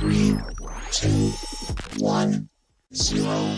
3, 2, 1, 0.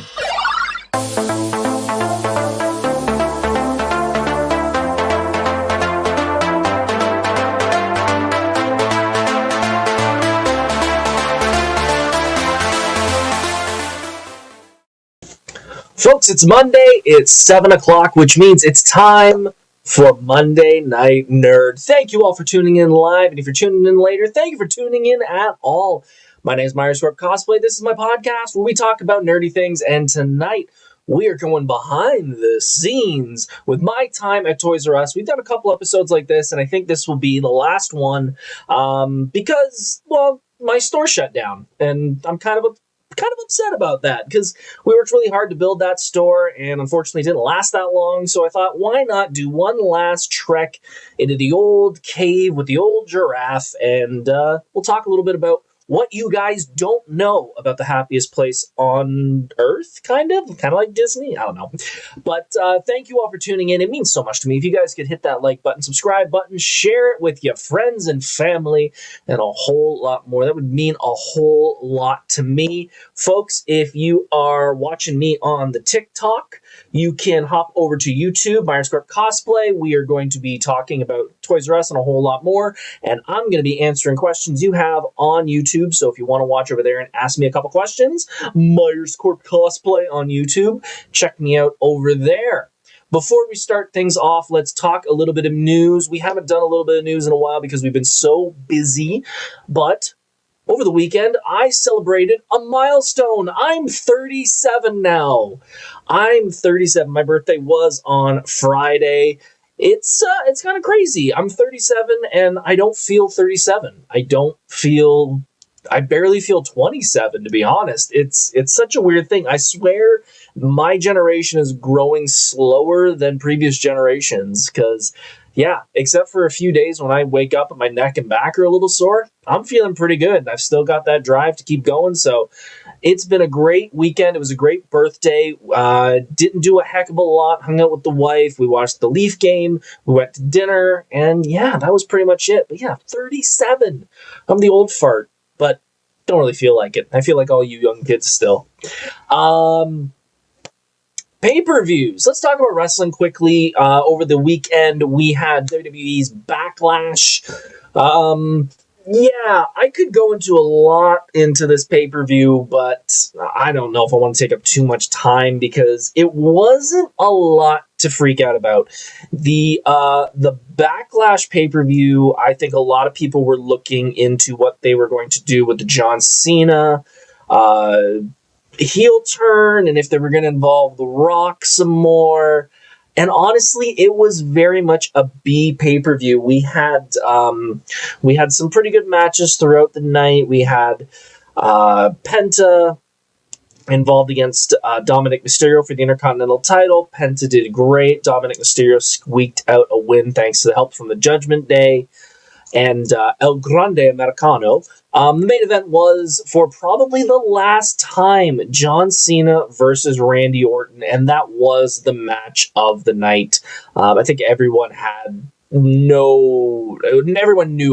Folks, it's Monday, it's 7 o'clock, which means it's time for Monday Night Nerd. Thank you all for tuning in live, and if you're tuning in later, thank you for tuning in at all. My name is Corp Cosplay. This is my podcast where we talk about nerdy things, and tonight we are going behind the scenes with my time at Toys R Us. We've done a couple episodes like this, and I think this will be the last one because, well, my store shut down, and I'm kind of upset about that because we worked really hard to build that store and unfortunately didn't last that long. So I thought, why not do one last trek into the old cave with the old giraffe, and we'll talk a little bit about what you guys don't know about the happiest place on Earth, kind of like Disney. I don't know. But thank you all for tuning in. It means so much to me. If you guys could hit that like button, subscribe button, share it with your friends and family, and a whole lot more. That would mean a whole lot to me. Folks, if you are watching me on the TikTok, you can hop over to YouTube, Corp Cosplay. We are going to be talking about Toys R Us and a whole lot more, and I'm going to be answering questions you have on YouTube. So if you want to watch over there and ask me a couple questions, Corp Cosplay on YouTube. Check me out over there. Before we start things off, let's talk a little bit of news. We haven't done a little bit of news in a while because we've been so busy, but over the weekend, I celebrated a milestone. I'm 37 now. I'm 37. My birthday was on Friday. It's kind of crazy. I'm 37 and I don't feel 37. I barely feel 27, to be honest. It's such a weird thing. I swear my generation is growing slower than previous generations because, yeah, except for a few days when I wake up and my neck and back are a little sore, I'm feeling pretty good. I've still got that drive to keep going, so it's been a great weekend. It was a great birthday. Didn't do a heck of a lot. Hung out with the wife. We watched the Leaf game. We went to dinner, and yeah, that was pretty much it. But yeah, 37. I'm the old fart, but don't really feel like it. I feel like all you young kids still. Pay-per-views. Let's talk about wrestling quickly. Over the weekend, we had WWE's Backlash. Yeah, I could go into a lot into this pay-per-view, but I don't know if I want to take up too much time because it wasn't a lot to freak out about. The Backlash pay-per-view, I think a lot of people were looking into what they were going to do with the John Cena heel turn and if they were going to involve The Rock some more. And honestly, it was very much a B pay-per-view. We had some pretty good matches throughout the night. We had Penta involved against Dominic Mysterio for the Intercontinental title. Penta did great. Dominic Mysterio squeaked out a win thanks to the help from the Judgment Day and El Grande Americano. The main event was, for probably the last time, John Cena versus Randy Orton, and that was the match of the night. I think everyone knew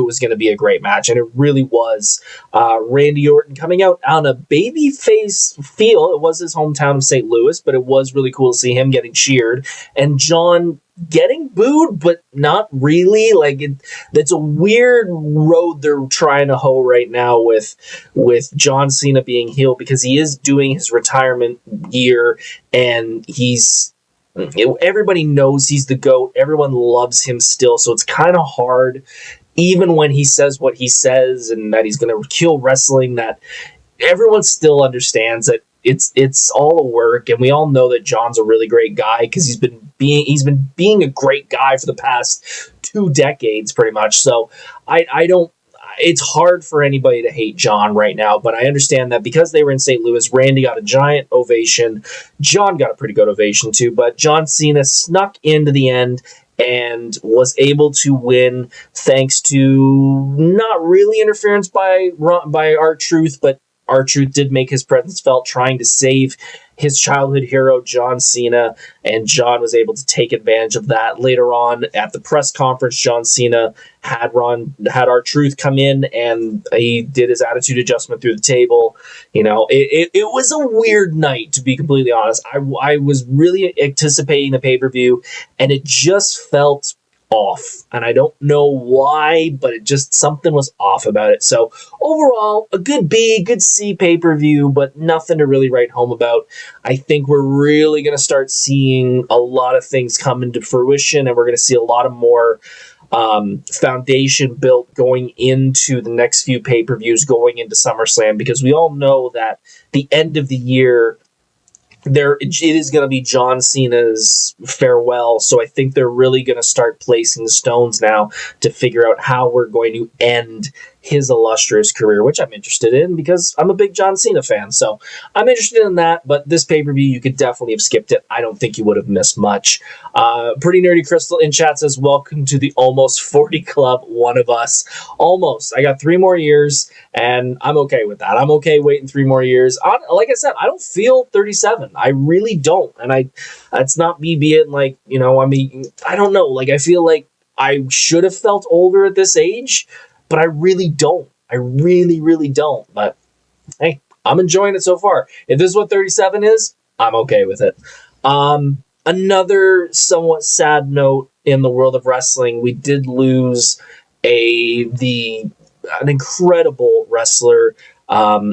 it was going to be a great match, and it really was. Randy Orton coming out on a babyface feel. It was his hometown of St. Louis, but it was really cool to see him getting cheered, and John getting booed, but not really. That's a weird road they're trying to hoe right now with John Cena being heel, because he is doing his retirement year, and everybody knows he's the GOAT. Everyone loves him still, so it's kind of hard, even when he says what he says and that he's going to kill wrestling, that everyone still understands that it's all a work, and we all know that John's a really great guy because he's been being a great guy for the past 2 decades, pretty much. So I don't. It's hard for anybody to hate John right now, but I understand that because they were in St. Louis, Randy got a giant ovation. John got a pretty good ovation too, but John Cena snuck into the end and was able to win thanks to not really interference by R-Truth, but R-Truth did make his presence felt, trying to save his childhood hero, John Cena, and John was able to take advantage of that. Later on at the press conference, John Cena had R-Truth come in, and he did his attitude adjustment through the table. You know, it was a weird night, to be completely honest. I was really anticipating the pay-per-view, and it just felt off, and I don't know why, but it just, something was off about it. So overall, a good B, good C pay-per-view, but nothing to really write home about. I think we're really going to start seeing a lot of things come into fruition, and we're going to see a lot of more foundation built going into the next few pay-per-views going into SummerSlam, because we all know that the end of the year, it is going to be John Cena's farewell, so I think they're really going to start placing the stones now to figure out how we're going to end his illustrious career, which I'm interested in because I'm a big John Cena fan, so I'm interested in that. But this pay-per-view, you could definitely have skipped it. I don't think you would have missed much. Pretty Nerdy Crystal in chat says, welcome to the almost 40 club, one of us. Almost. I got 3 more years, and I'm okay with that. I'm okay waiting 3 more years. Like I said, I don't feel 37. I really don't. And it's not me being like, you know, I mean, I don't know. Like, I feel like I should have felt older at this age, but I really don't. I really, really don't. But hey, I'm enjoying it so far. If this is what 37 is, I'm okay with it. Another somewhat sad note in the world of wrestling, we did lose an incredible wrestler.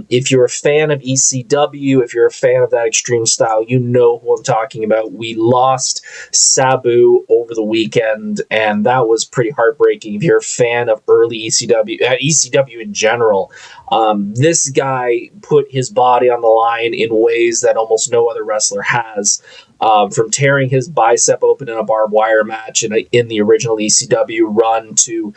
If you're a fan of ECW, if you're a fan of that extreme style, you know who I'm talking about. We lost Sabu over the weekend, and that was pretty heartbreaking. If you're a fan of early ECW in general, this guy put his body on the line in ways that almost no other wrestler has. From tearing his bicep open in a barbed wire match in the original ECW run to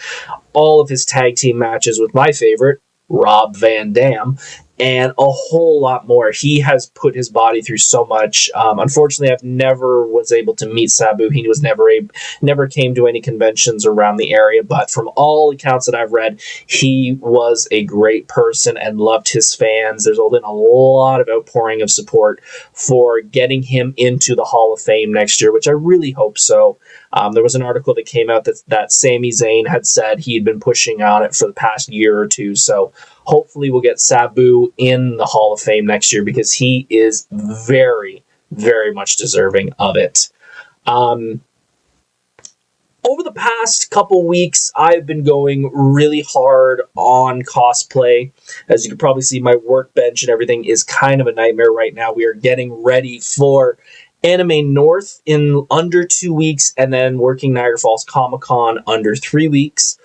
all of his tag team matches with my favorite, Rob Van Dam, and a whole lot more. He has put his body through so much. Unfortunately, I've never was able to meet Sabu. He was never came to any conventions around the area, but from all accounts that I've read, he was a great person and loved his fans. There's been a lot of outpouring of support for getting him into the Hall of Fame next year, which I really hope so. There was an article that came out that Sami Zayn had said he'd been pushing on it for the past year or two, so hopefully we'll get Sabu in the Hall of Fame next year because he is very, very much deserving of it. Over the past couple weeks, I've been going really hard on cosplay. As you can probably see, my workbench and everything is kind of a nightmare right now. We are getting ready for Anime North in under 2 weeks, and then working Niagara Falls Comic-Con under 3 weeks.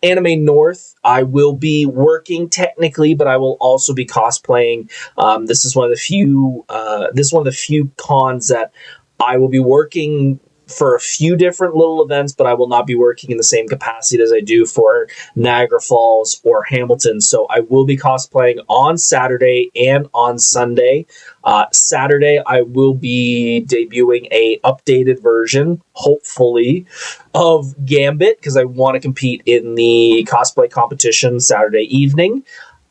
Anime North, I will be working technically, but I will also be cosplaying. This is one of the few cons that I will be working for a few different little events, but I will not be working in the same capacity as I do for Niagara Falls or Hamilton. So I will be cosplaying on Saturday and on Sunday. Saturday, I will be debuting a updated version, hopefully, of Gambit, because I want to compete in the cosplay competition Saturday evening.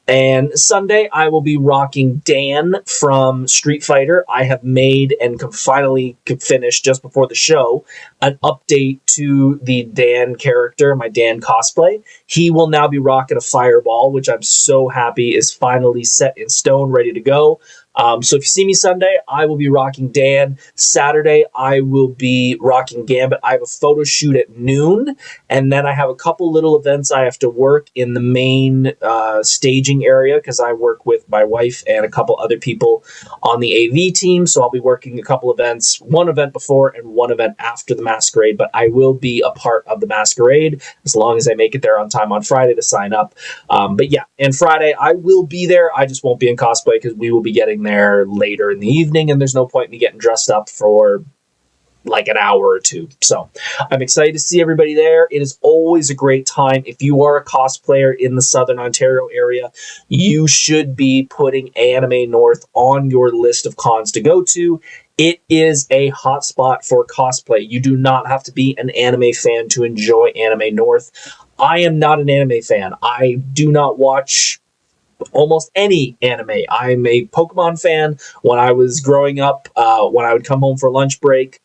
And Sunday, I will be rocking Dan from Street Fighter. I have made and finally finished just before the show an update to the Dan character, my Dan cosplay. He will now be rocking a fireball, which I'm so happy is finally set in stone, ready to go. So if you see me Sunday, I will be rocking Dan. Saturday, I will be rocking Gambit. I have a photo shoot at noon, and then I have a couple little events I have to work in the main staging area because I work with my wife and a couple other people on the AV team. So I'll be working a couple events, one event before and one event after the masquerade, but I will be a part of the masquerade as long as I make it there on time on Friday to sign up. But yeah, and Friday I will be there. I just won't be in cosplay because we will be getting there later in the evening, and there's no point in me getting dressed up for like an hour or two. So I'm excited to see everybody there. It is always a great time. If you are a cosplayer in the Southern Ontario area, you should be putting Anime North on your list of cons to go to. It is a hotspot for cosplay. You do not have to be an anime fan to enjoy Anime North. I am not an anime fan. I do not watch almost any anime. I'm a Pokemon fan. When I was growing up, when I would come home for lunch break,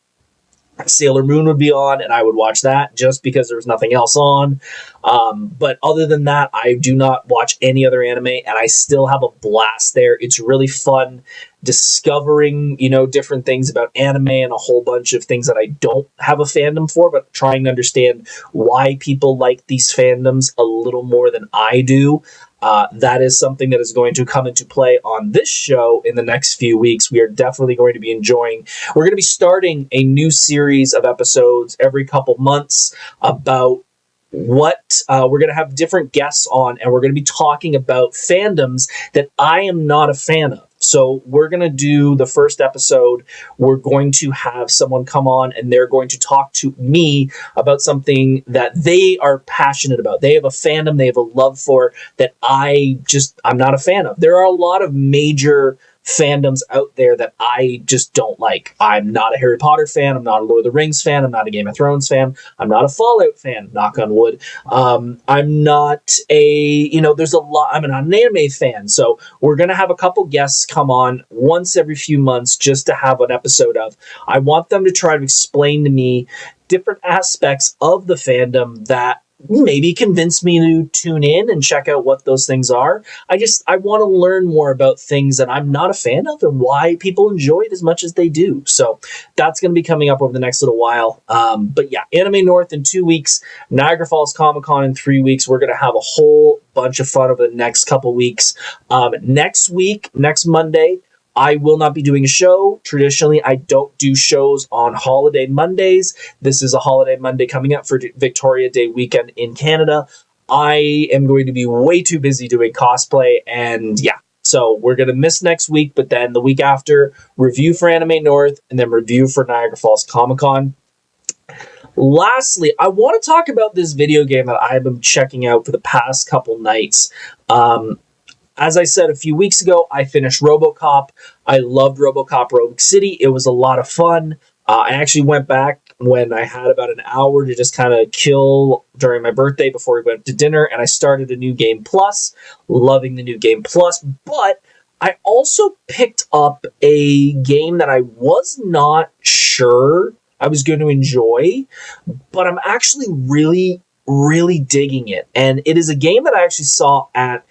Sailor Moon would be on, and I would watch that just because there was nothing else on. But other than that, I do not watch any other anime, and I still have a blast there. It's really fun discovering, different things about anime and a whole bunch of things that I don't have a fandom for, but trying to understand why people like these fandoms a little more than I do. That is something that is going to come into play on this show in the next few weeks. We are definitely going to be enjoying. We're going to be starting a new series of episodes every couple months about what we're going to have different guests on, and we're going to be talking about fandoms that I am not a fan of. So we're going to do the first episode. We're going to have someone come on, and they're going to talk to me about something that they are passionate about. They have a fandom, they have a love for, that I'm not a fan of. There are a lot of major fandoms out there that I just don't like. I'm not a Harry Potter fan. I'm not a Lord of the Rings fan. I'm not a Game of Thrones fan. I'm not a Fallout fan, knock on wood. I'm not there's a lot. I'm not an anime fan. So we're going to have a couple guests come on once every few months just to have an episode of. I want them to try to explain to me different aspects of the fandom that maybe convince me to tune in and check out what those things are. I want to learn more about things that I'm not a fan of and why people enjoy it as much as they do. So that's going to be coming up over the next little while. But yeah, Anime North in 2 weeks, Niagara Falls Comic Con in 3 weeks. We're going to have a whole bunch of fun over the next couple weeks. Next Monday, I will not be doing a show. Traditionally, I don't do shows on holiday Mondays. This is a holiday Monday coming up for Victoria Day weekend in Canada. I am going to be way too busy doing cosplay, and yeah. So we're going to miss next week, but then the week after, review for Anime North, and then review for Niagara Falls Comic Con. Lastly, I want to talk about this video game that I've been checking out for the past couple nights. As I said a few weeks ago, I finished RoboCop. I loved RoboCop Rogue City. It was a lot of fun. I actually went back when I had about an hour to just kind of kill during my birthday before we went to dinner, and I started a new game plus. Loving the new game plus, but I also picked up a game that I was not sure I was going to enjoy, but I'm actually really, really digging it. And it is a game that I actually saw at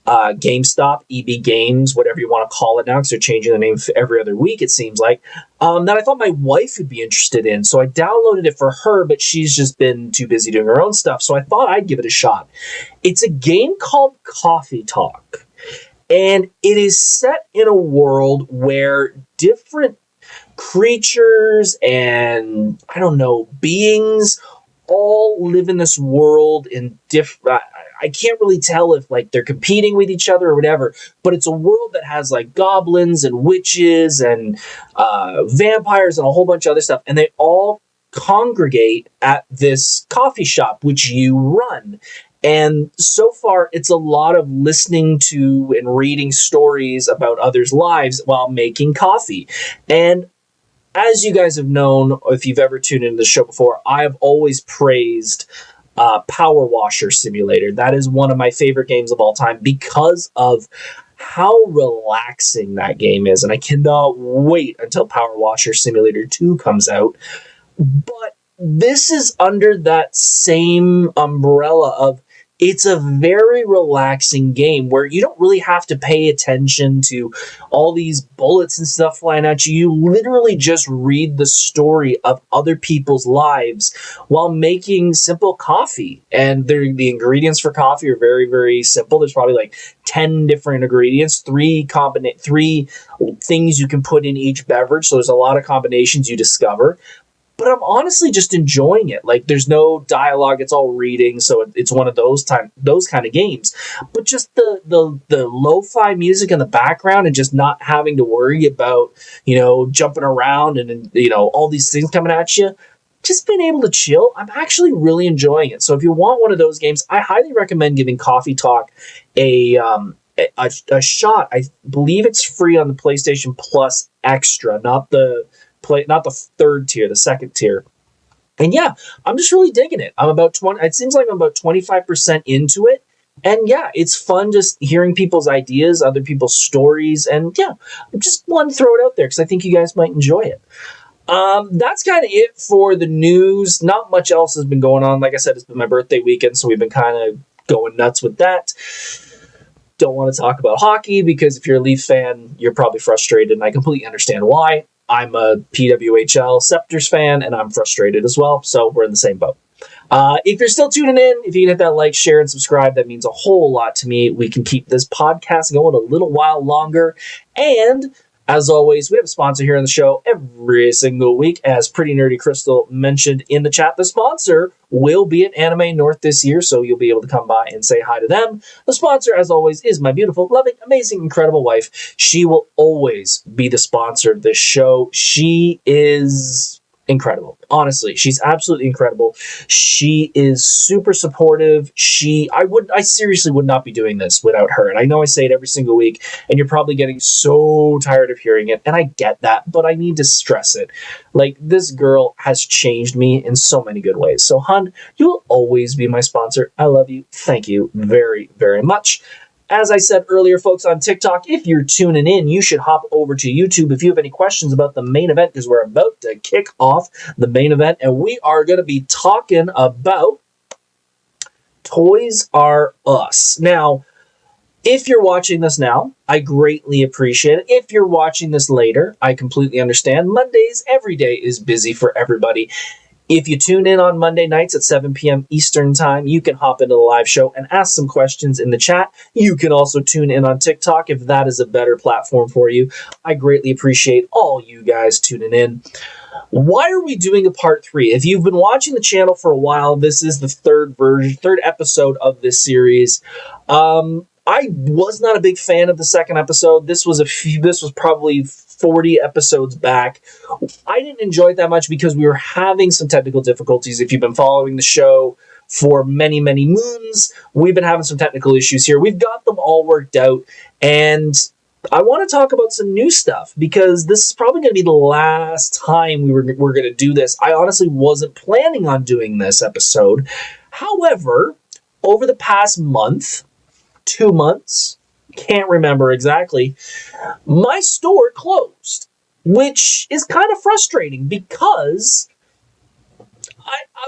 GameStop, EB Games, whatever you want to call it now, because they're changing the name every other week, it seems like, that I thought my wife would be interested in. So I downloaded it for her, but she's just been too busy doing her own stuff, so I thought I'd give it a shot. It's a game called Coffee Talk, and it is set in a world where different creatures and, beings all live in this world in different... I can't really tell if they're competing with each other or whatever, but it's a world that has goblins and witches and vampires and a whole bunch of other stuff, and they all congregate at this coffee shop which you run. And so far, it's a lot of listening to and reading stories about others' lives while making coffee. And as you guys have known, if you've ever tuned into the show before, I have always praised Power Washer Simulator. That is one of my favorite games of all time because of how relaxing that game is. And I cannot wait until Power Washer Simulator 2 comes out. But this is under that same umbrella of it's a very relaxing game where you don't really have to pay attention to all these bullets and stuff flying at you. You literally just read the story of other people's lives while making simple coffee. And the ingredients for coffee are very, very simple. There's probably 10 different ingredients, three things you can put in each beverage. So there's a lot of combinations you discover. But I'm honestly just enjoying it. There's no dialogue; it's all reading, so it's one of those kind of games. But just the lo-fi music in the background and just not having to worry about jumping around and all these things coming at you. Just being able to chill, I'm actually really enjoying it. So if you want one of those games, I highly recommend giving Coffee Talk a shot. I believe it's free on the PlayStation Plus Extra, not the third tier, the second tier. And yeah, I'm just really digging it. I'm about 20. It seems like I'm about 25% into it, And yeah, it's fun just hearing people's ideas, other people's stories, and yeah, I just want to throw it out there because I think you guys might enjoy it. That's kind of it for the news. Not much else has been going on. Like I said, it's been my birthday weekend, so we've been kind of going nuts with that. Don't want to talk about hockey because if you're a Leaf fan, you're probably frustrated, and I completely understand why. I'm a PWHL Scepters fan, and I'm frustrated as well, so we're in the same boat. If you're still tuning in, if you can hit that like, share, and subscribe, that means a whole lot to me. We can keep this podcast going a little while longer. And as always, we have a sponsor here on the show every single week. As Pretty Nerdy Crystal mentioned in the chat, the sponsor will be at Anime North this year, so you'll be able to come by and say hi to them. The sponsor, as always, is my beautiful, loving, amazing, incredible wife. She will always be the sponsor of this show. She is incredible. Honestly, she's absolutely incredible. She is super supportive. I seriously would not be doing this without her. And I know I say it every single week, and you're probably getting so tired of hearing it. And I get that, but I need to stress it. Like, this girl has changed me in so many good ways. So, hun, you'll always be my sponsor. I love you. Thank you very, very much. As I said earlier, folks, on TikTok, if you're tuning in, you should hop over to YouTube if you have any questions about the main event, because we're about to kick off the main event, and we are going to be talking about Toys R Us. Now, if you're watching this now, I greatly appreciate it. If you're watching this later, I completely understand. Mondays, every day is busy for everybody. If you tune in on Monday nights at 7 p.m. Eastern Time, you can hop into the live show and ask some questions in the chat. You can also tune in on TikTok if that is a better platform for you. I greatly appreciate all you guys tuning in. Why are we doing a part 3? If you've been watching the channel for a while, this is the third episode of this series. I was not a big fan of the second episode. This was probably 40 episodes back. I didn't enjoy it that much because we were having some technical difficulties. If you've been following the show for many, many moons, we've been having some technical issues here. We've got them all worked out, and I want to talk about some new stuff because this is probably going to be the last time we're going to do this. I honestly wasn't planning on doing this episode. However, over the past month, 2 months, can't remember exactly, my store closed, which is kind of frustrating because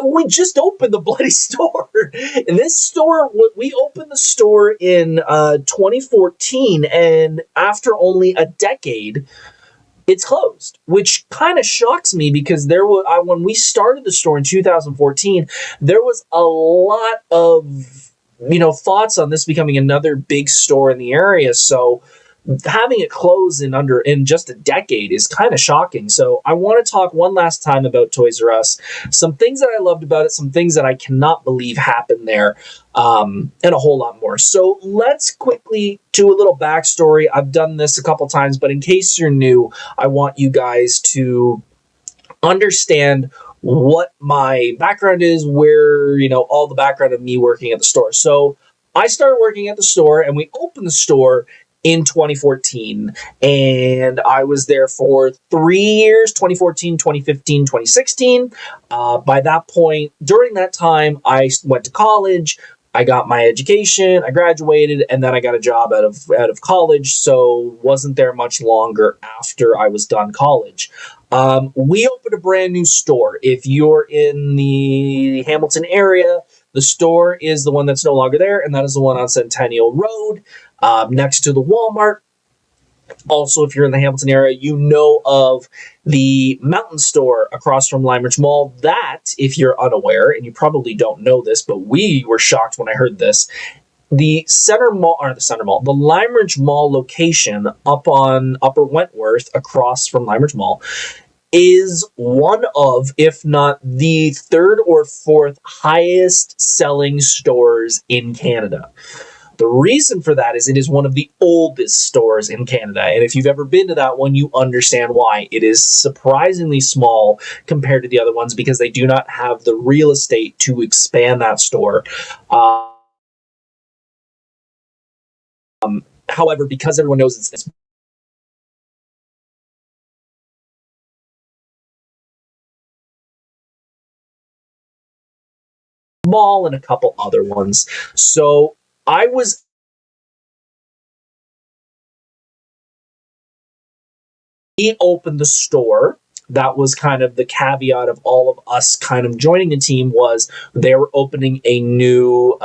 we just opened the bloody store. And this store, we opened the store in 2014, and after only a decade, it's closed, which kind of shocks me because when we started the store in 2014, there was a lot of thoughts on this becoming another big store in the area. So having it close in just a decade is kind of shocking. So I want to talk one last time about Toys R Us, some things that I loved about it, some things that I cannot believe happened there, and a whole lot more. So let's quickly do a little backstory. I've done this a couple times, but in case you're new, I want you guys to understand what my background is, where, all the background of me working at the store. So I started working at the store, and we opened the store in 2014, and I was there for 3 years, 2014, 2015, 2016. By that point, during that time, I went to college, I got my education, I graduated, and then I got a job out of college, so wasn't there much longer after I was done college. We opened a brand new store. If you're in the Hamilton area, the store is the one that's no longer there, and that is the one on Centennial Road, next to the Walmart. Also, if you're in the Hamilton area, you know of the Mountain Store across from Lime Ridge Mall. That, if you're unaware, and you probably don't know this, but we were shocked when I heard this, the Lime Ridge Mall location up on Upper Wentworth across from Lime Ridge Mall is one of, if not the third or fourth highest selling stores in Canada. The reason for that is it is one of the oldest stores in Canada, and if you've ever been to that one, you understand why. It is surprisingly small compared to the other ones because they do not have the real estate to expand that store. However, because everyone knows it's mall and a couple other ones. So I was he opened the store. That was kind of the caveat of all of us kind of joining the team, was they were opening a new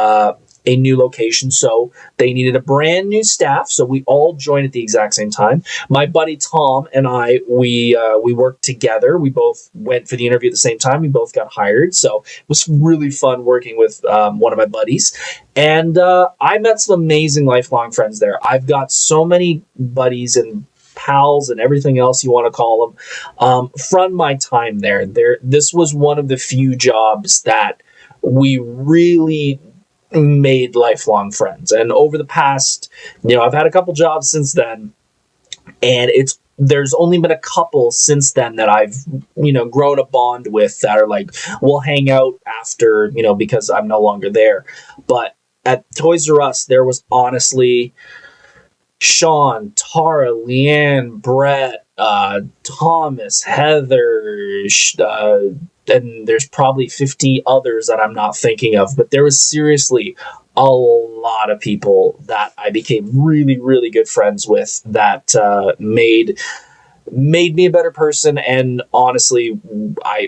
location, so they needed a brand new staff. So we all joined at the exact same time. My buddy Tom and I, we worked together. We both went for the interview at the same time. We both got hired, so it was really fun working with one of my buddies. And I met some amazing lifelong friends there. I've got so many buddies and pals and everything else you want to call them from my time there. This was one of the few jobs that we really made lifelong friends. And over the past, I've had a couple jobs since then, and there's only been a couple since then that I've grown a bond with, that are like, we'll hang out after, because I'm no longer there. But at Toys R Us, there was honestly Sean, Tara, Leanne, Brett, Thomas, Heather, and there's probably 50 others that I'm not thinking of, but there was seriously a lot of people that I became really, really good friends with, that made me a better person. And honestly,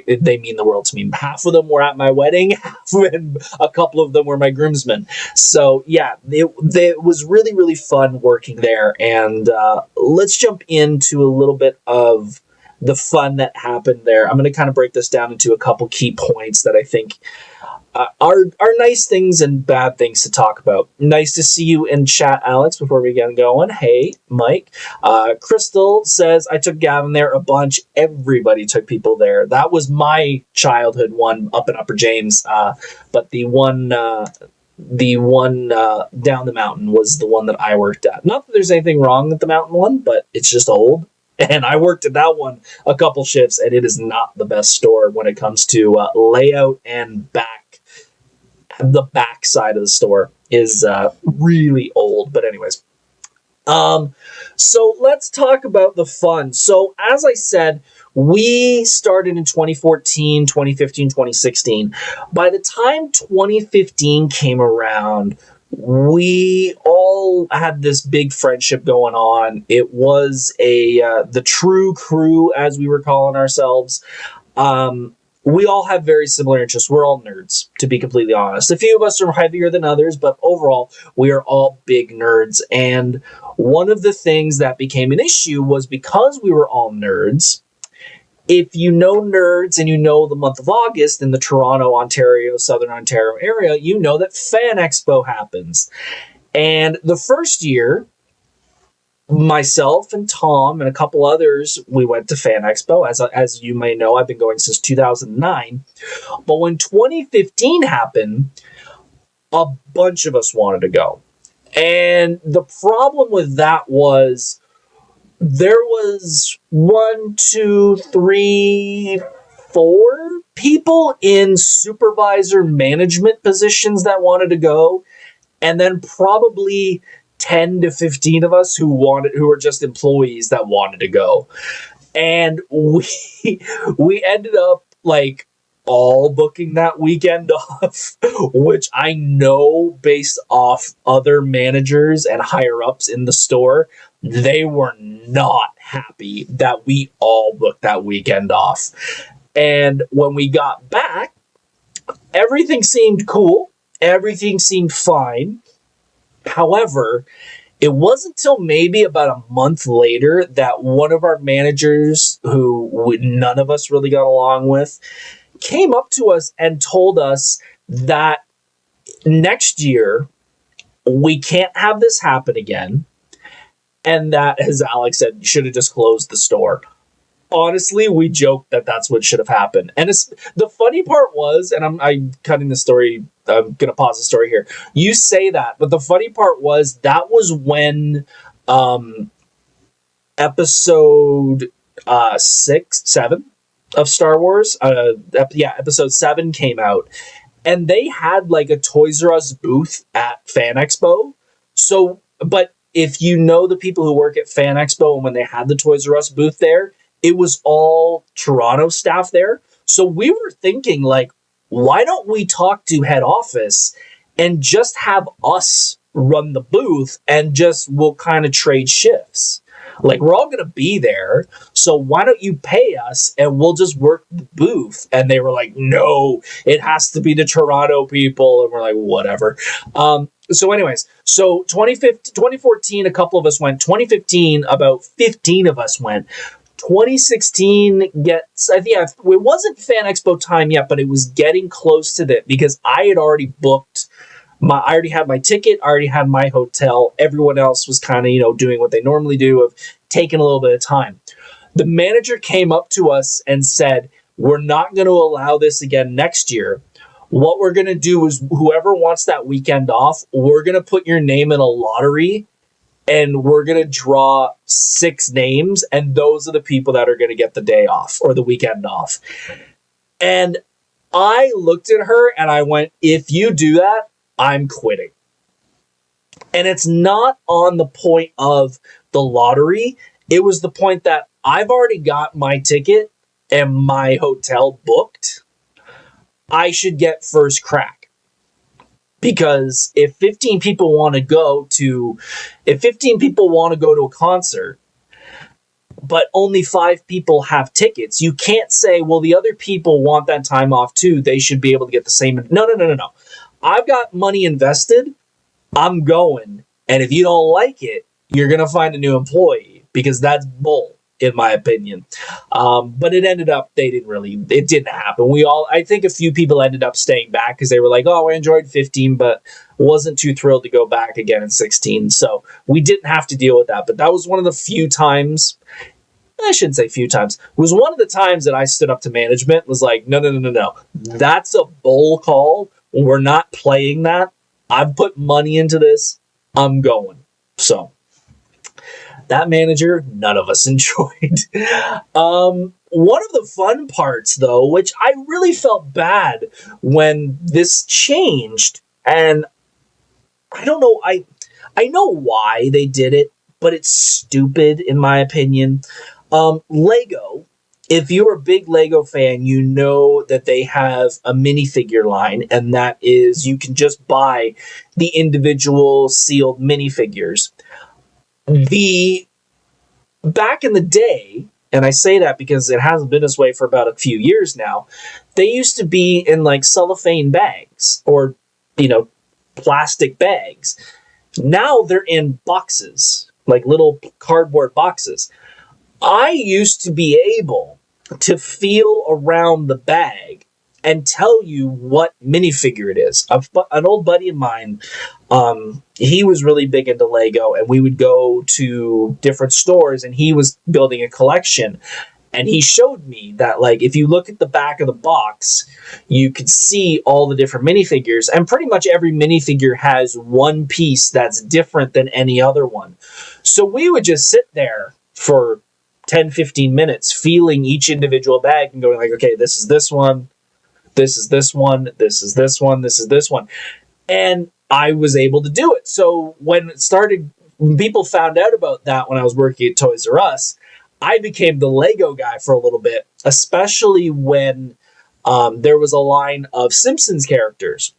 they mean the world to me. Half of them were at my wedding, and a couple of them were my groomsmen. So yeah, it was really, really fun working there. And let's jump into a little bit of the fun that happened there. I'm going to kind of break this down into a couple key points that I think are nice things and bad things to talk about. Nice to see you in chat, Alex, before we get going. Hey, Mike. Crystal says, I took Gavin there a bunch. Everybody took people there. That was my childhood one up in Upper James. But the one down the mountain was the one that I worked at. Not that there's anything wrong with the mountain one, but it's just old. And I worked at that one a couple shifts, and it is not the best store when it comes to layout and back. The back side of the store is really old. But anyways, so let's talk about the fun. So as I said, we started in 2014, 2015, 2016. By the time 2015 came around, we all had this big friendship going on. It was the true crew, as we were calling ourselves. We all have very similar interests. We're all nerds, to be completely honest. A few of us are heavier than others, but overall, we are all big nerds. And one of the things that became an issue was, because we were all nerds, if you know nerds and you know the month of August in the Toronto, Ontario, Southern Ontario area, you know that Fan Expo happens. And the first year, myself and Tom and a couple others, we went to Fan Expo. As you may know, I've been going since 2009. But when 2015 happened, a bunch of us wanted to go. And the problem with that was, there was 1, 2, 3, 4 people in supervisor management positions that wanted to go, and then probably 10 to 15 of us who were just employees that wanted to go. And we ended up like all booking that weekend off, which I know, based off other managers and higher ups in the store, they were not happy that we all booked that weekend off. And when we got back, everything seemed cool. Everything seemed fine. However, it wasn't until maybe about a month later that one of our managers, who none of us really got along with, came up to us and told us that next year we can't have this happen again. And that, as Alex said, you should have just closed the store. Honestly, we joked that that's what should have happened. And the funny part was, and I'm cutting the story, I'm going to pause the story here. You say that, but the funny part was, that was when episode 7 of Star Wars, episode 7 came out. And they had like a Toys R Us booth at Fan Expo. So, but if you know the people who work at Fan Expo, and when they had the Toys R Us booth there, it was all Toronto staff there. So we were thinking, like, why don't we talk to head office and just have us run the booth and just we'll kind of trade shifts. Like, we're all going to be there, so why don't you pay us and we'll just work the booth? And they were like, no, it has to be the Toronto people. And we're like, whatever. So anyways, so 2014, a couple of us went. 2015, about 15 of us went. 2016 gets, I think, it wasn't Fan Expo time yet, but it was getting close to that because I had already booked I already had my ticket, I already had my hotel. Everyone else was kind of, doing what they normally do of taking a little bit of time. The manager came up to us and said, we're not going to allow this again next year. What we're going to do is whoever wants that weekend off, we're going to put your name in a lottery and we're going to draw 6 names. And those are the people that are going to get the day off or the weekend off. And I looked at her and I went, if you do that, I'm quitting. And it's not on the point of the lottery. It was the point that I've already got my ticket and my hotel booked. I should get first crack. Because if 15 people want to go to a concert, but only 5 people have tickets, you can't say, well, the other people want that time off too. They should be able to get the same. No. I've got money invested. I'm going. And if you don't like it, you're going to find a new employee because that's bull, in my opinion. But it ended up, it didn't happen. I think a few people ended up staying back because they were like, oh, I enjoyed 15, but wasn't too thrilled to go back again in 16. So we didn't have to deal with that. But that was one of the few times, I shouldn't say few times, it was one of the times that I stood up to management, was like, no. That's a bull call. We're not playing that. I've put money into this. I'm going. So that manager, none of us enjoyed. One of the fun parts, though, which I really felt bad when this changed, and I don't know, I know why they did it, but it's stupid in my opinion. Lego. If you're a big Lego fan, you know that they have a minifigure line, and that is you can just buy the individual sealed minifigures. Back in the day, and I say that because it hasn't been this way for about a few years now, they used to be in like cellophane bags or, plastic bags. Now they're in boxes, like little cardboard boxes. I used to be able to feel around the bag and tell you what minifigure it is. An old buddy of mine, he was really big into Lego, and we would go to different stores, and he was building a collection. And he showed me that, like, if you look at the back of the box, you could see all the different minifigures, and pretty much every minifigure has one piece that's different than any other one. So we would just sit there for 10, 15 minutes feeling each individual bag and going like, okay, this is this one, this is this one, this is this one, this is this one. And I was able to do it. So when people found out about that when I was working at Toys R Us, I became the Lego guy for a little bit, especially when there was a line of Simpsons characters.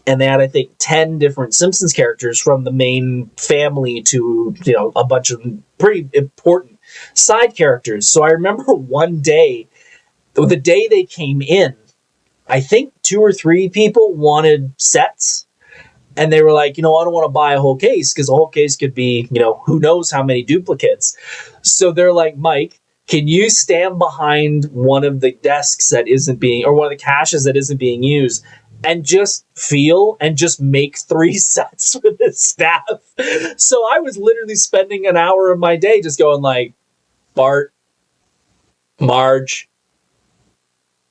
And they had, I think, 10 different Simpsons characters from the main family to, a bunch of pretty important side characters. So I remember one day, the day they came in, I think 2 or 3 people wanted sets. And they were like, I don't want to buy a whole case because a whole case could be, who knows how many duplicates. So they're like, Mike, can you stand behind one of the desks that isn't being, or one of the caches that isn't being used, and just feel and just make 3 sets with the staff? So I was literally spending an hour of my day just going like, Bart, Marge,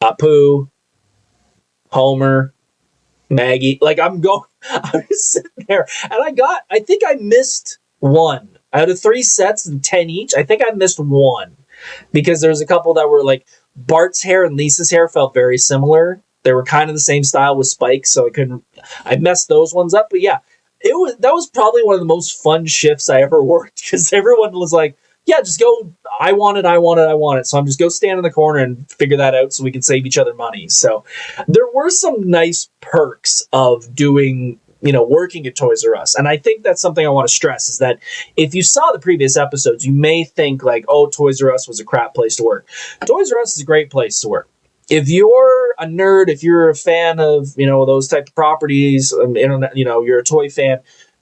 Apu, Homer, Maggie. Like, I was sitting there, and I think I missed one. Out of 3 sets and 10 each, I think I missed one. Because there was a couple that were like, Bart's hair and Lisa's hair felt very similar. They were kind of the same style with spikes, so I messed those ones up. But yeah, that was probably one of the most fun shifts I ever worked, because everyone was like, yeah, just go, I want it. So I'm just go stand in the corner and figure that out so we can save each other money. So there were some nice perks of doing, working at Toys R Us. And I think that's something I want to stress, is that if you saw the previous episodes, you may think like, oh, Toys R Us was a crap place to work. Toys R Us is a great place to work. If you're a nerd, if you're a fan of, those type of properties, internet, you're a toy fan,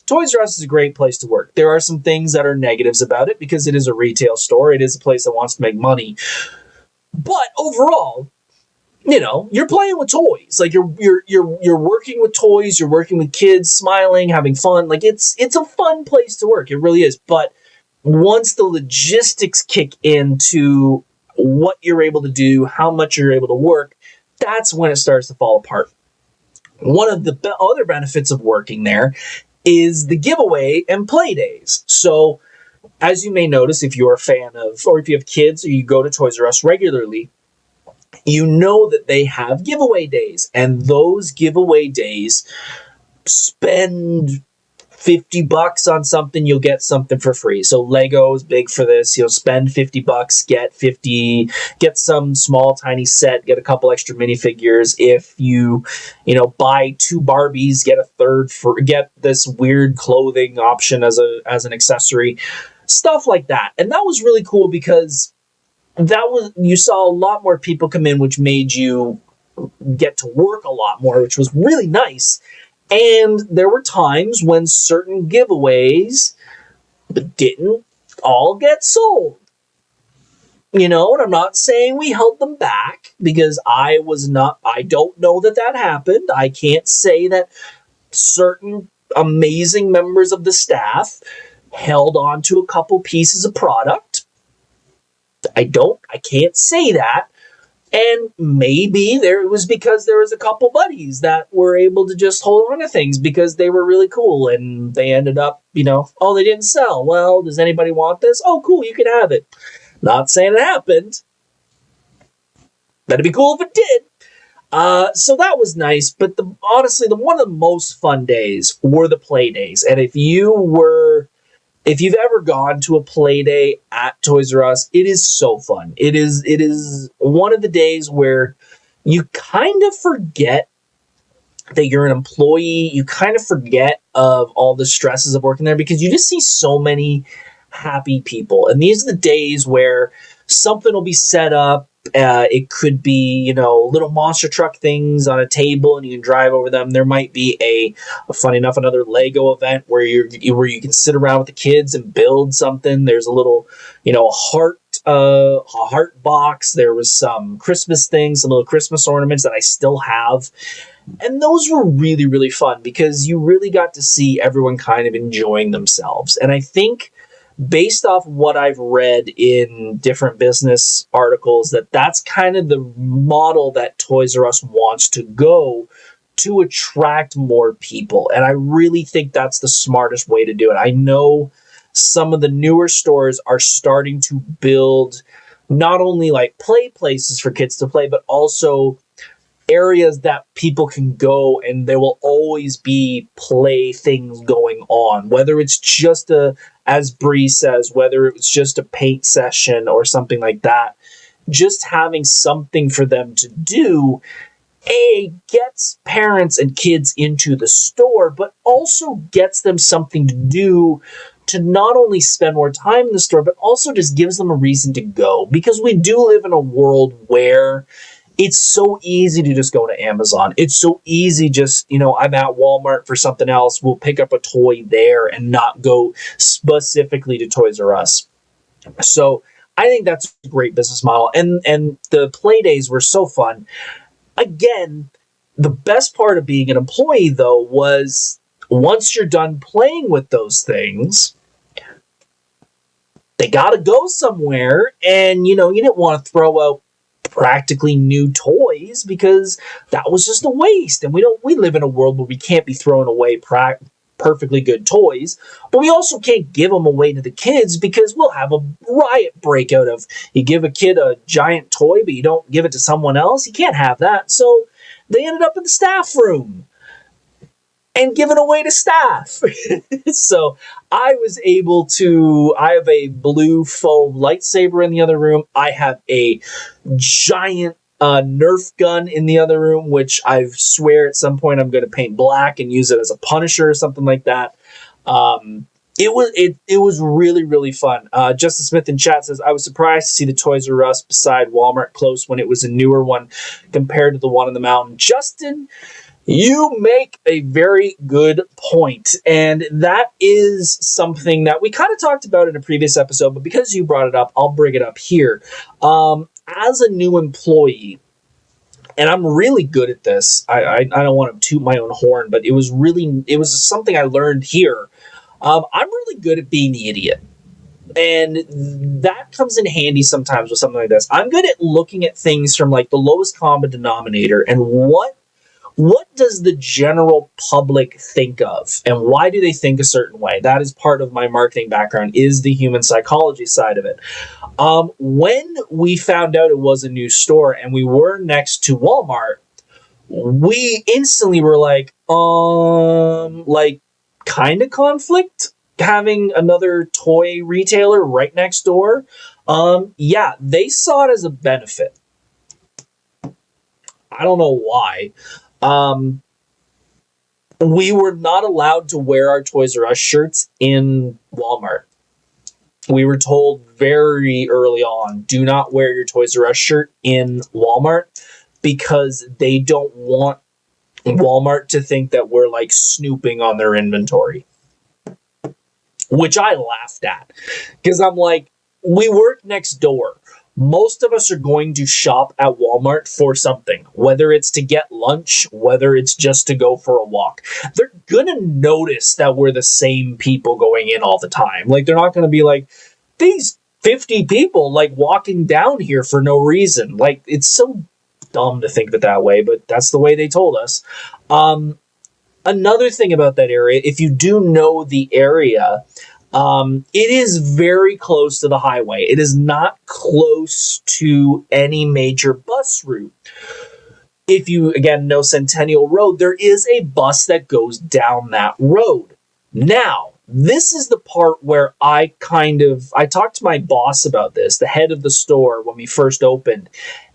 Toys R Us is a great place to work. There are some things that are negatives about it because it is a retail store. It is a place that wants to make money. But overall, you're playing with toys. Like you're working with toys, you're working with kids, smiling, having fun. Like it's a fun place to work. It really is. But once the logistics kick into what you're able to do, how much you're able to work, that's when it starts to fall apart. One of the other benefits of working there is the giveaway and play days. So as you may notice, if you're a fan of, or if you have kids or you go to Toys R Us regularly, you know that they have giveaway days, and those giveaway days, spend $50 on something, you'll get something for free. So Lego is big for this. You'll spend $50, get some small tiny set, get a couple extra minifigures. If you buy 2 Barbies, get a third get this weird clothing option as an accessory, stuff like that. And that was really cool because you saw a lot more people come in, which made you get to work a lot more, which was really nice. And there were times when certain giveaways didn't all get sold. And I'm not saying we held them back, because I don't know that happened. I can't say that certain amazing members of the staff held on to a couple pieces of product. I can't say that. And maybe it was because there was a couple buddies that were able to just hold on to things because they were really cool, and they ended up, oh, they didn't sell. Well, does anybody want this? Oh, cool, you can have it. Not saying it happened. That'd be cool if it did. So that was nice. But honestly, one of the most fun days were the play days. And if you've ever gone to a play day at Toys R Us, it is so fun. It is one of the days where you kind of forget that you're an employee. You kind of forget of all the stresses of working there, because you just see so many happy people. And these are the days where something will be set up. It could be, little monster truck things on a table, and you can drive over them. There might be funny enough, another Lego event where you can sit around with the kids and build something. There's a little, a heart box. There was some Christmas things, some little Christmas ornaments that I still have. And those were really, really fun, because you really got to see everyone kind of enjoying themselves. And I think, based off what I've read in different business articles, that's kind of the model that Toys R Us wants to go to attract more people. And I really think that's the smartest way to do it. I know some of the newer stores are starting to build not only like play places for kids to play, but also areas that people can go, and there will always be play things going on, whether it's just as Bree says, whether it was just a paint session or something like that. Just having something for them to do, gets parents and kids into the store, but also gets them something to do to not only spend more time in the store, but also just gives them a reason to go. Because we do live in a world where it's so easy to just go to Amazon. It's so easy just, I'm at Walmart for something else. We'll pick up a toy there and not go specifically to Toys R Us. So I think that's a great business model. And the play days were so fun. Again, the best part of being an employee, though, was once you're done playing with those things, they got to go somewhere. And, you didn't want to throw out practically new toys, because that was just a waste. And we live in a world where we can't be throwing away perfectly good toys, but we also can't give them away to the kids, because we'll have a riot breakout of, you give a kid a giant toy but you don't give it to someone else. You can't have that. So they ended up in the staff room and given away to staff. So I have a blue foam lightsaber in the other room. I have a giant Nerf gun in the other room, which I swear at some point I'm going to paint black and use it as a Punisher or something like that. It was really, really fun. Justin Smith in chat says, I was surprised to see the Toys R Us beside Walmart close when it was a newer one compared to the one in the mountain. Justin, you make a very good point, and that is something that we kind of talked about in a previous episode, but because you brought it up, I'll bring it up here. As a new employee, and I'm really good at this, I don't want to toot my own horn, but it was something I learned here. I'm really good at being the idiot. And that comes in handy sometimes with something like this. I'm good at looking at things from like the lowest common denominator and what does the general public think of and why do they think a certain way? That is part of my marketing background, is the human psychology side of it. When we found out it was a new store and we were next to Walmart, we instantly were like kind of conflict having another toy retailer right next door. Yeah, they saw it as a benefit. I don't know why. We were not allowed to wear our Toys R Us shirts in Walmart. We were told very early on, do not wear your Toys R Us shirt in Walmart because they don't want Walmart to think that we're like snooping on their inventory. Which I laughed at because I'm like, we work next door. Most of us are going to shop at Walmart for something, whether it's to get lunch, whether it's just to go for a walk. They're going to notice that we're the same people going in all the time. Like, they're not going to be like, these 50 people like walking down here for no reason. Like, it's so dumb to think of it that way, but that's the way they told us. Another thing about that area, if you do know the area, it is very close to the highway. It is not close to any major bus route. If you, again, know Centennial Road, there is a bus that goes down that road. Now, this is the part where I talked to my boss about this, the head of the store, when we first opened,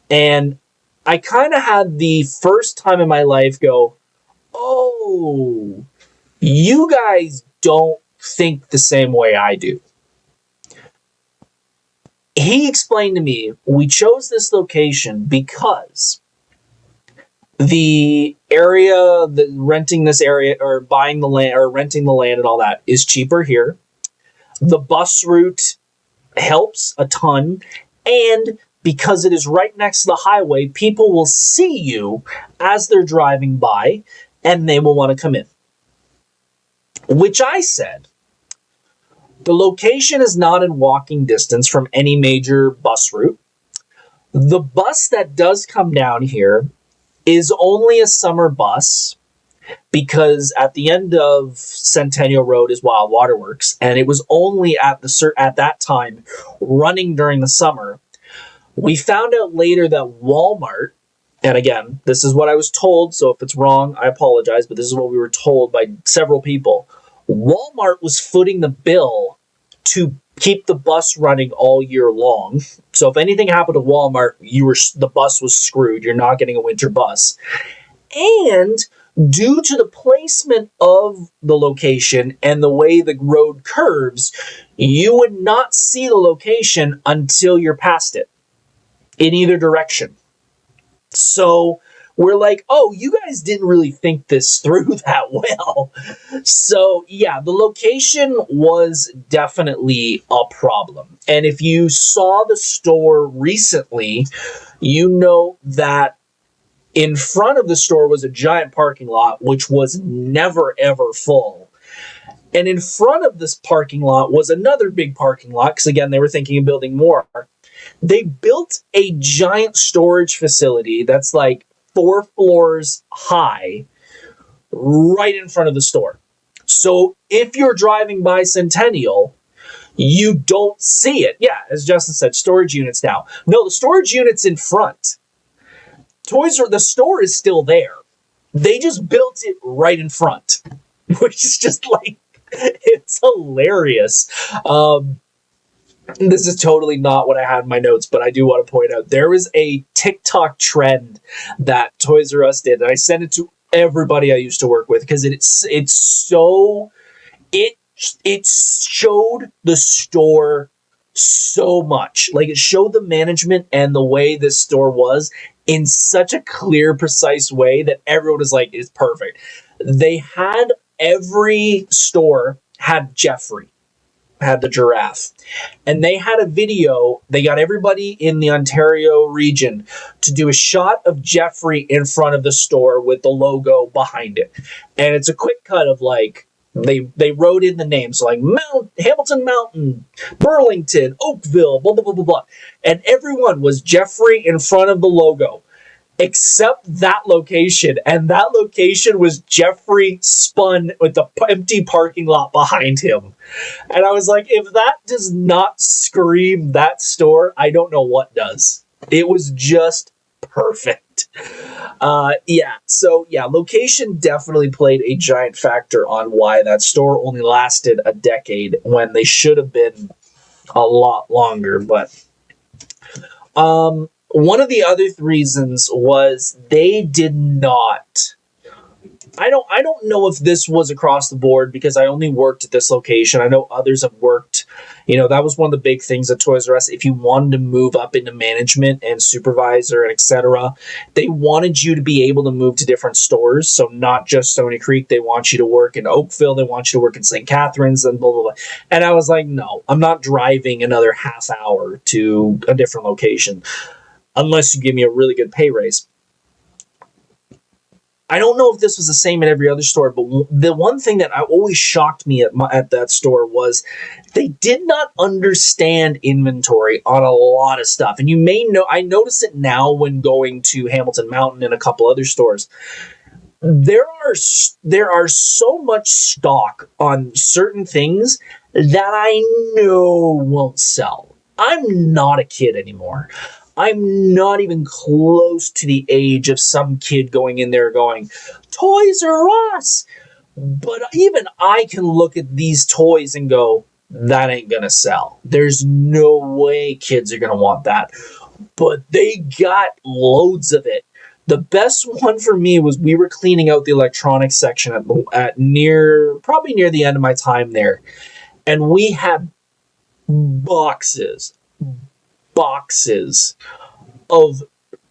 and I kind of had the first time in my life go, oh, you guys don't think the same way I do. He explained to me, we chose this location because the area, renting this area or buying the land or renting the land and all that is cheaper here. The bus route helps a ton, and because it is right next to the highway, people will see you as they're driving by and they will want to come in. Which I said, the location is not in walking distance from any major bus route. The bus that does come down here is only a summer bus because at the end of Centennial Road is Wild Waterworks, and it was only at that time running during the summer. We found out later that Walmart, and again, this is what I was told, so if it's wrong, I apologize, but this is what we were told by several people. Walmart was footing the bill to keep the bus running all year long. So if anything happened to Walmart, the bus was screwed. You're not getting a winter bus. And due to the placement of the location and the way the road curves, you would not see the location until you're past it in either direction. So we're like, oh, you guys didn't really think this through that well. So yeah, the location was definitely a problem. And if you saw the store recently, you know that in front of the store was a giant parking lot, which was never, ever full. And in front of this parking lot was another big parking lot, because again, they were thinking of building more. They built a giant storage facility that's like 4 floors high right in front of the store. So if you're driving by Centennial, you don't see it. Yeah, as Justin said, storage units now. No, the storage unit's in front. The store is still there. They just built it right in front, which is just like, it's hilarious. this is totally not what I had in my notes, but I do want to point out there was a TikTok trend that Toys R Us did, and I sent it to everybody I used to work with because it's so it showed the store so much. Like, it showed the management and the way this store was in such a clear, precise way that everyone was like, it's perfect. They had every store had Jeffrey, had the giraffe, and they had a video. They got everybody in the Ontario region to do a shot of Jeffrey in front of the store with the logo behind it. And it's a quick cut of like, they wrote in the names like Hamilton Mountain, Burlington, Oakville, blah, blah, blah, blah, blah. And everyone was Jeffrey in front of the logo, except that location. And that location was Jeffrey spun with the empty parking lot behind him. And I was like, if that does not scream that store, I don't know what does. It was just perfect. Location definitely played a giant factor on why that store only lasted a decade when they should have been a lot longer. But one of the other reasons was they did not. I don't know if this was across the board because I only worked at this location. I know others have worked. That was one of the big things at Toys R Us. If you wanted to move up into management and supervisor and etc., they wanted you to be able to move to different stores. So not just Stony Creek. They want you to work in Oakville. They want you to work in St. Catharines and blah, blah, blah. And I was like, no, I'm not driving another half hour to a different location unless you give me a really good pay raise. I don't know if this was the same at every other store, but the one thing that always shocked me at that store was they did not understand inventory on a lot of stuff. And you may know, I notice it now when going to Hamilton Mountain and a couple other stores. There are so much stock on certain things that I know won't sell. I'm not a kid anymore. I'm not even close to the age of some kid going in there going, Toys R Us! But even I can look at these toys and go, that ain't gonna sell. There's no way kids are gonna want that. But they got loads of it. The best one for me was we were cleaning out the electronics section probably near the end of my time there. And we had boxes of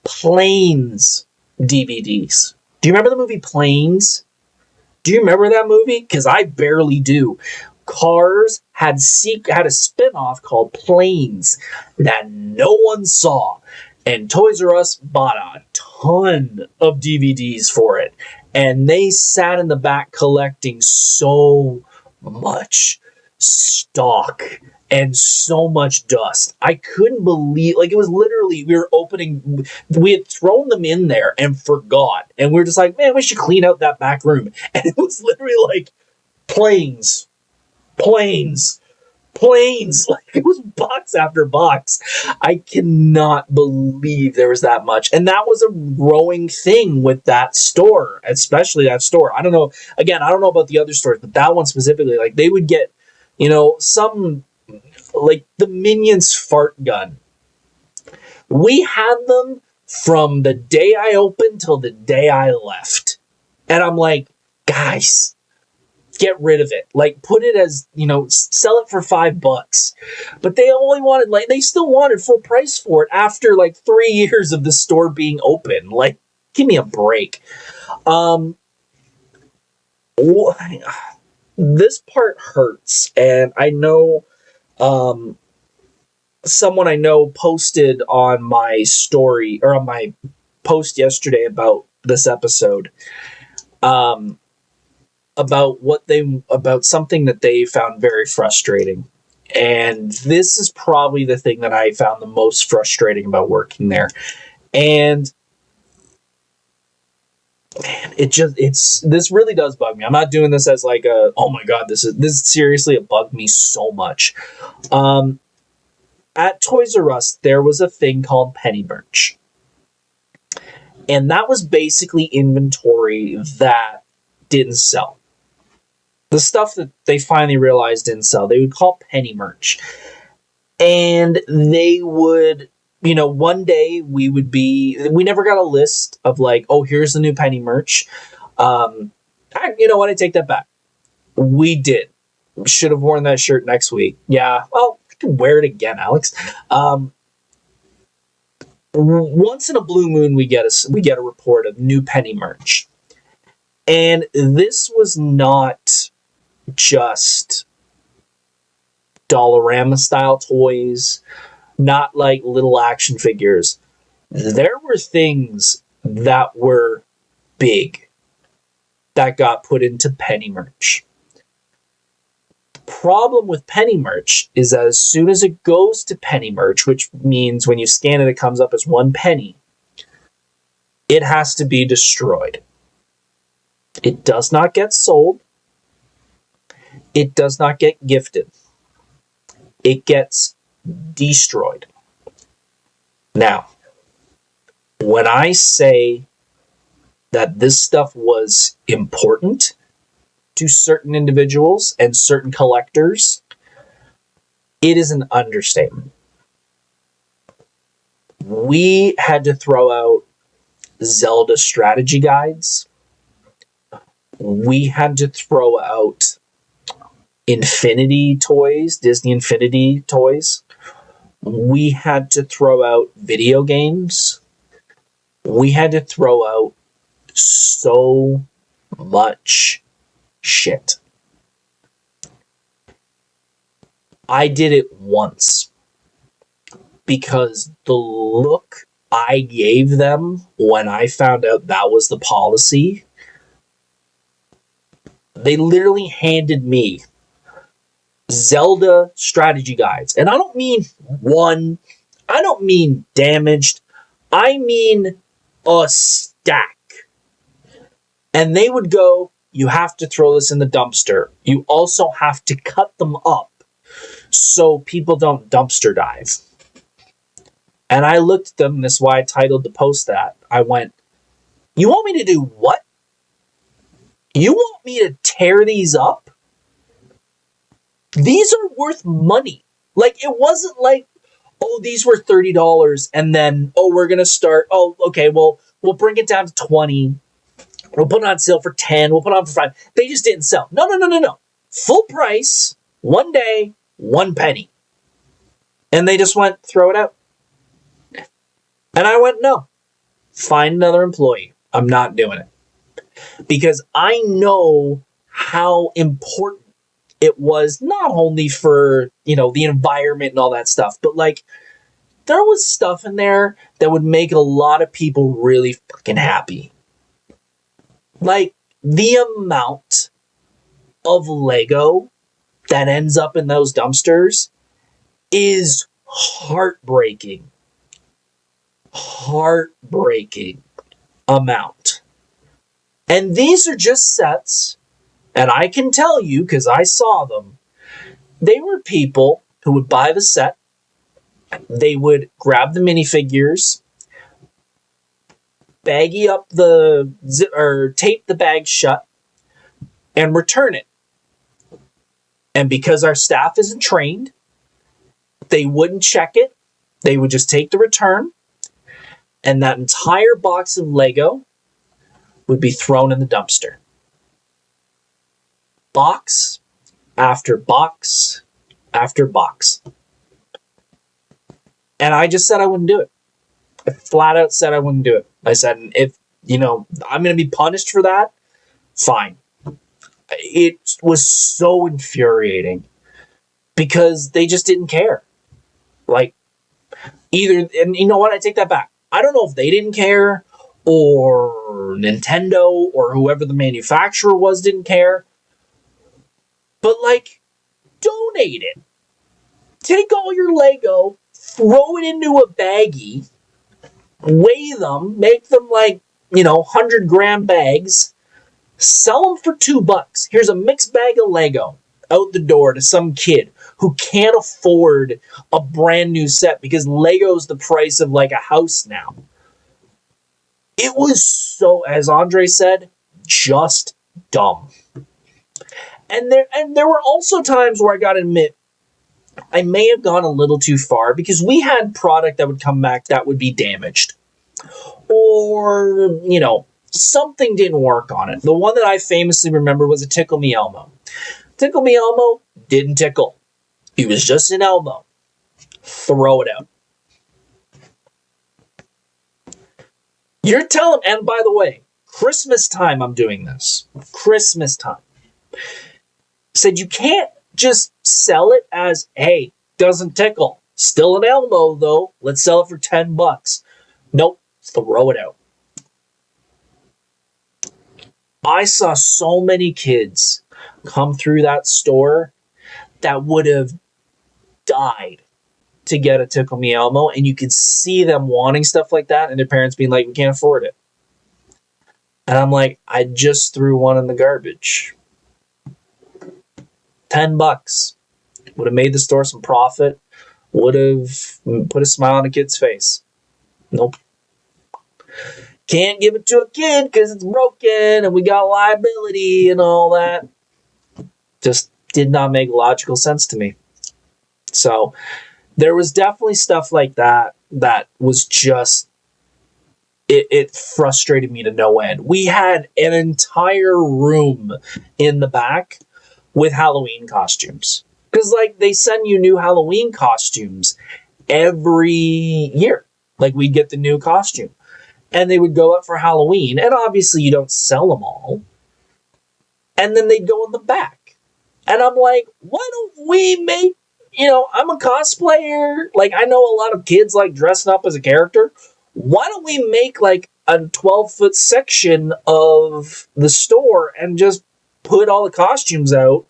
Planes DVDs. Do you remember the movie Planes? Do you remember that movie? Because I barely do. Cars had a spin-off called Planes that no one saw. And Toys R Us bought a ton of DVDs for it. And they sat in the back collecting so much stock and so much dust. I couldn't believe, like, it was literally, we had thrown them in there and forgot. And we were just like, man, we should clean out that back room. And it was literally like, planes. Like, it was box after box. I cannot believe there was that much. And that was a growing thing with that store, especially that store. I don't know about the other stores, but that one specifically, like, they would get, some, like, the Minions fart gun. We had them from the day I opened till the day I left. And I'm like, guys, get rid of it. Like, put it as, sell it for $5. But they only wanted, they still wanted full price for it after, 3 years of the store being open. Like, give me a break. This part hurts, and I know someone I know posted on my story, or on my post yesterday about this episode, about something that they found very frustrating. And this is probably the thing that I found the most frustrating about working there. And man, this really does bug me. I'm not doing this as like a, oh my god, this seriously, it bugged me so much. At Toys R Us, there was a thing called penny merch. And that was basically inventory that didn't sell. The stuff that they finally realized didn't sell, they would call penny merch. And they would, one day we never got a list of like, oh, here's the new penny merch. You know what? I take that back. We did. Should have worn that shirt next week. Yeah, well, I can wear it again, Alex. Once in a blue moon, we get a report of new penny merch. And this was not just Dollarama style toys, not like little action figures. There were things that were big that got put into penny merch. The problem with penny merch is that as soon as it goes to penny merch, which means when you scan it, it comes up as 1 penny, it has to be destroyed. It does not get sold. It does not get gifted. It gets destroyed. Now, when I say that this stuff was important to certain individuals and certain collectors, it is an understatement. We had to throw out Zelda strategy guides. We had to throw out Infinity toys, Disney Infinity toys. We had to throw out video games. We had to throw out so much shit. I did it once because the look I gave them when I found out that was the policy, they literally handed me Zelda strategy guides. And I don't mean one, I don't mean damaged, I mean a stack. And they would go, you have to throw this in the dumpster. You also have to cut them up so people don't dumpster dive. And I looked at them, this is why I titled the post that. I went, you want me to do what? You want me to tear these up? These are worth money. Like, it wasn't like, oh, these were $30 and then, oh, we're going to start, oh, okay, well, we'll bring it down to 20. We'll put it on sale for 10. We'll put it on for 5. They just didn't sell. No. Full price, 1 day, 1 penny. And they just went, throw it out. And I went, no. Find another employee. I'm not doing it. Because I know how important it was, not only for, the environment and all that stuff, but like, there was stuff in there that would make a lot of people really fucking happy. Like, the amount of Lego that ends up in those dumpsters is heartbreaking. Heartbreaking amount. And these are just sets, and I can tell you, because I saw them, they were people who would buy the set, they would grab the minifigures, baggy up or tape the bag shut, and return it. And because our staff isn't trained, they wouldn't check it. They would just take the return, and that entire box of Lego would be thrown in the dumpster. Box after box after box. And I just said I wouldn't do it. I flat out said I wouldn't do it. I said, if, I'm going to be punished for that, fine. It was so infuriating because they just didn't care. Like, either, and you know what? I take that back. I don't know if they didn't care or Nintendo or whoever the manufacturer was didn't care. But, like, donate it. Take all your Lego, throw it into a baggie, weigh them, make them like, 100-gram bags, sell them for $2. Here's a mixed bag of Lego out the door to some kid who can't afford a brand new set because Lego's the price of like a house now. It was so, as Andre said, just dumb. And there were also times where I gotta admit, I may have gone a little too far because we had product that would come back that would be damaged. Or, something didn't work on it. The one that I famously remember was a Tickle Me Elmo. Tickle Me Elmo didn't tickle. He was just an Elmo. Throw it out. You're telling, and by the way, Christmas time I'm doing this. Christmas time. Said you can't just sell it as, hey, doesn't tickle. Still an Elmo though. Let's sell it for $10. Nope. Throw it out. I saw so many kids come through that store that would have died to get a Tickle Me Elmo, and you could see them wanting stuff like that and their parents being like, we can't afford it. And I'm like, I just threw one in the garbage. $10. Would have made the store some profit. Would have put a smile on a kid's face. Nope. Can't give it to a kid because it's broken and we got liability and all that. Just did not make logical sense to me. So there was definitely stuff like that that was just, it frustrated me to no end. We had an entire room in the back with Halloween costumes. Because, they send you new Halloween costumes every year. We'd get the new costume. And they would go up for Halloween. And obviously, you don't sell them all. And then they'd go in the back. And I'm like, why don't we make, I'm a cosplayer. I know a lot of kids like dressing up as a character. Why don't we make, a 12-foot section of the store and just put all the costumes out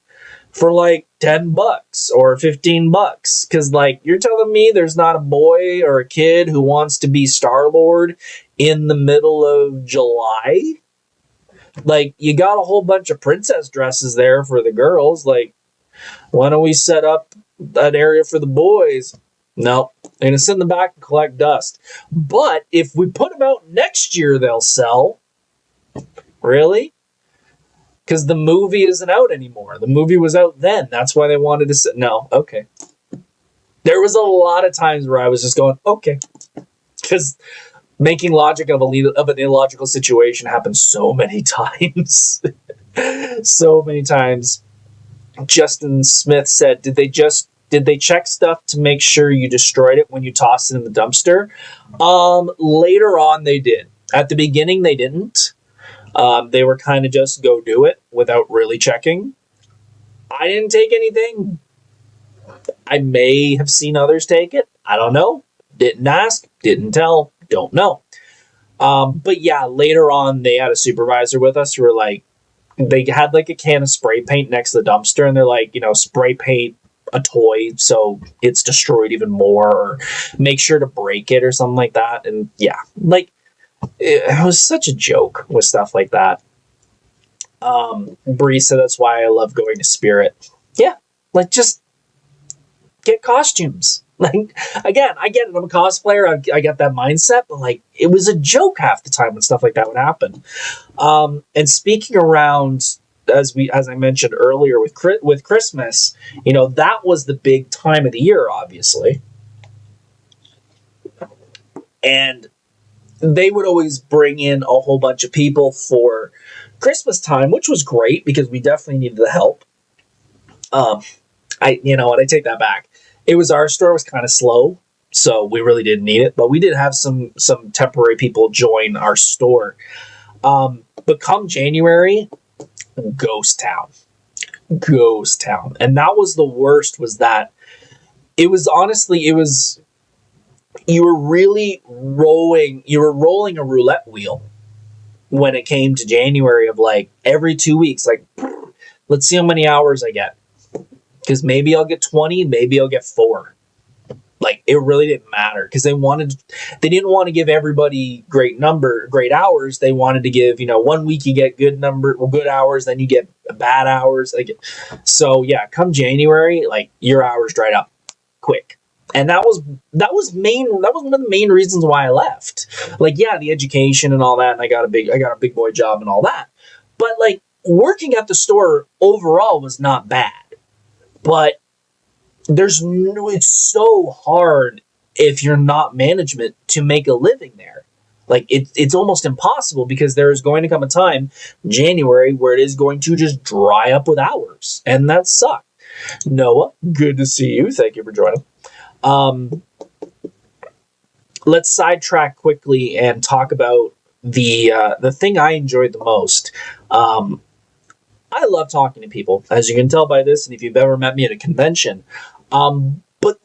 for, $10 or $15? Because, you're telling me there's not a boy or a kid who wants to be Star-Lord in the middle of July? You got a whole bunch of princess dresses there for the girls. Why don't we set up that area for the boys? No, they're going to sit in the back and collect dust. But if we put them out next year, they'll sell. Really? Because the movie isn't out anymore. The movie was out then. That's why they wanted to sit. No, okay. There was a lot of times where I was just going, okay. Because making logic of an illogical situation happens so many times. So many times. Justin Smith said, did they check stuff to make sure you destroyed it when you tossed it in the dumpster? Later on they did. At the beginning they didn't. They were kind of just go do it without really checking. I didn't take anything. I may have seen others take it. I don't know. Didn't ask. Didn't tell. Don't know. But yeah, later on they had a supervisor with us who were like, they had a can of spray paint next to the dumpster and they're like, spray paint a toy so it's destroyed even more, or make sure to break it or something like that. And yeah, it was such a joke with stuff like that. Bree said that's why I love going to Spirit. Yeah, just get costumes. Again, I get it. I'm a cosplayer. I get that mindset, but it was a joke half the time when stuff like that would happen. And speaking around, as I mentioned earlier with Christmas, that was the big time of the year, obviously, and they would always bring in a whole bunch of people for Christmas time, which was great because we definitely needed the help. I take that back. It was, our store was kind of slow, so we really didn't need it, but we did have some temporary people join our store. But come January, ghost town. And that was the worst, was that it was you were really rolling a roulette wheel when it came to January of every 2 weeks, let's see how many hours I get. Because maybe I'll get 20, maybe I'll get 4. It really didn't matter because they didn't want to give everybody great hours. They wanted to give, 1 week you get good hours, then you get bad hours. So yeah, come January, your hours dried up quick. And that was one of the main reasons why I left. Yeah, the education and all that, and I got a big boy job and all that. But working at the store overall was not bad. But it's so hard if you're not management to make a living there. Like it's almost impossible because there is going to come a time, January, where it is going to just dry up with hours, and that sucks. Noah, good to see you. Thank you for joining. Let's sidetrack quickly and talk about the thing I enjoyed the most. I love talking to people, as you can tell by this, and if you've ever met me at a convention. But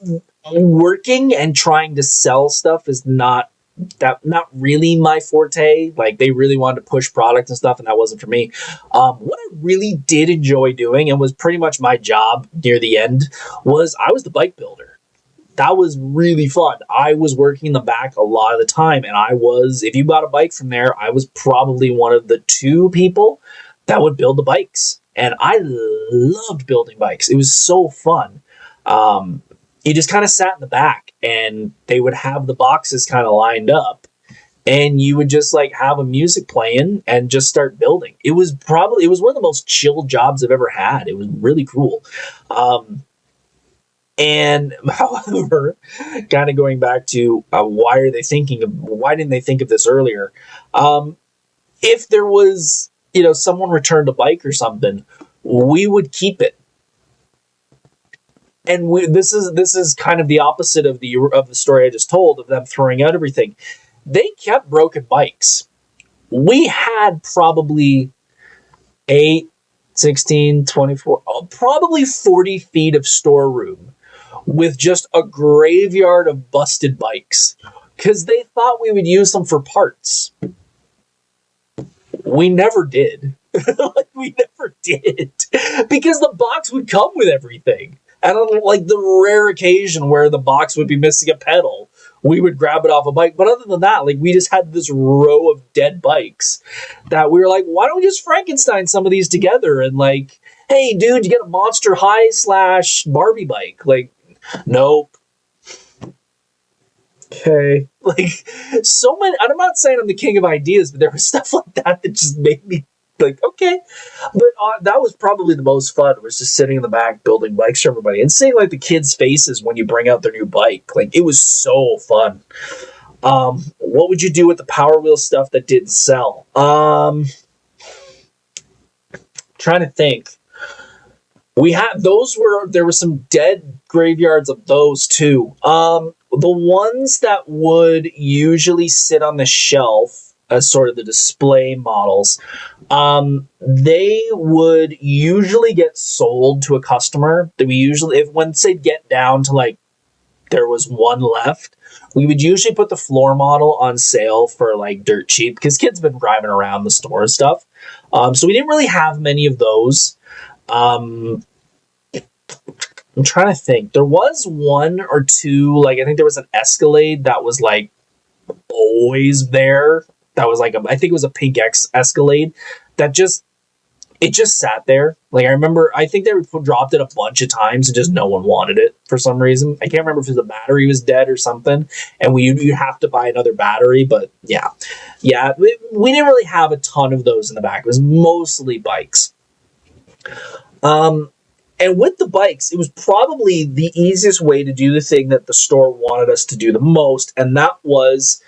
working and trying to sell stuff is not really my forte. Like, they really wanted to push product and stuff, and that wasn't for me. What I really did enjoy doing, and was pretty much my job near the end, was I was the bike builder. That was really fun. I was working in the back a lot of the time, and if you bought a bike from there, I was probably one of the 2 people that would build the bikes. And I loved building bikes. It was so fun. You just kind of sat in the back, and they would have the boxes kind of lined up, and you would just like have a music playing and just start building. It was one of the most chill jobs I've ever had. It was really cool. And however, kind of going back to why didn't they think of this earlier? If there was, someone returned a bike or something, we would keep it. And this is kind of the opposite of the story I just told, of them throwing out everything. They kept broken bikes. We had probably 8, 16, 24, probably 40 feet of storeroom with just a graveyard of busted bikes, because they thought we would use them for parts. We never did. We never did. Because the box would come with everything. And on like the rare occasion where the box would be missing a pedal, we would grab it off a bike. But other than that, like, we just had this row of dead bikes that we were like, why don't we just Frankenstein some of these together? And like, hey, dude, you get a Monster High / Barbie bike. Like, nope. Okay. Like, so many, and I'm not saying I'm the king of ideas, but there was stuff like that just made me like, okay. But that was probably the most fun, was just sitting in the back building bikes for everybody and seeing like the kids' faces when you bring out their new bike. Like, it was so fun. What would you do with the Power Wheel stuff that didn't sell? Trying to think. There were some dead graveyards of those too. The ones that would usually sit on the shelf as sort of the display models, they would usually get sold to a customer. That we usually, once they'd get down to like there was one left, we would usually put the floor model on sale for like dirt cheap, because kids have been driving around the store and stuff. So we didn't really have many of those. I'm trying to think. There was 1 or 2, like, I think there was an Escalade that was like always there. That was like I think it was a pink Escalade that just sat there. Like, I think they dropped it a bunch of times and just no one wanted it for some reason. I can't remember if the battery was dead or something, and you have to buy another battery. But yeah, we didn't really have a ton of those in the back. It was mostly bikes. And with the bikes, it was probably the easiest way to do the thing that the store wanted us to do the most, and that was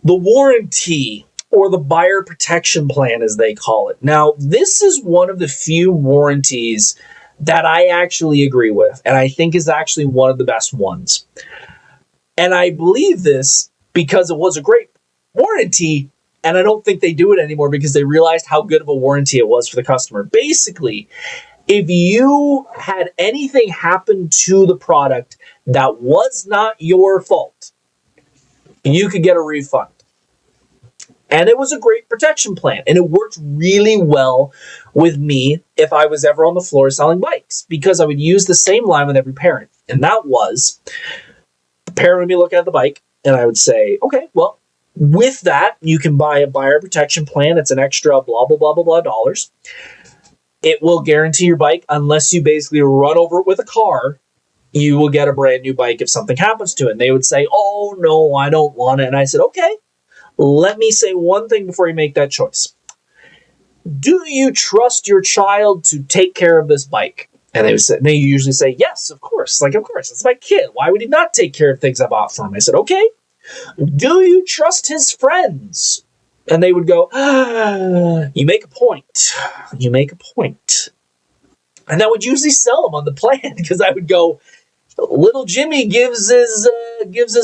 the warranty, or the buyer protection plan, as they call it. Now, this is one of the few warranties that I actually agree with, and I think is actually one of the best ones. And I believe this because it was a great warranty, and I don't think they do it anymore because they realized how good of a warranty it was for the customer. Basically, if you had anything happen to the product that was not your fault, you could get a refund. And it was a great protection plan, and it worked really well with me if I was ever on the floor selling bikes, because I would use the same line with every parent. And that was, the parent would be looking at the bike, and I would say, okay, well, with that, you can buy a buyer protection plan. It's an extra blah, blah, blah, blah, blah dollars. It will guarantee your bike unless you basically run over it with a car. You will get a brand new bike if something happens to it. And they would say, oh, no, I don't want it. And I said, okay, let me say one thing before you make that choice. Do you trust your child to take care of this bike? And they usually say, yes, of course. Like, of course, it's my kid. Why would he not take care of things I bought for him? I said, okay. Do you trust his friends? And they would go, you make a point. You make a point. And that would usually sell them on the plan because I would go, little Jimmy gives his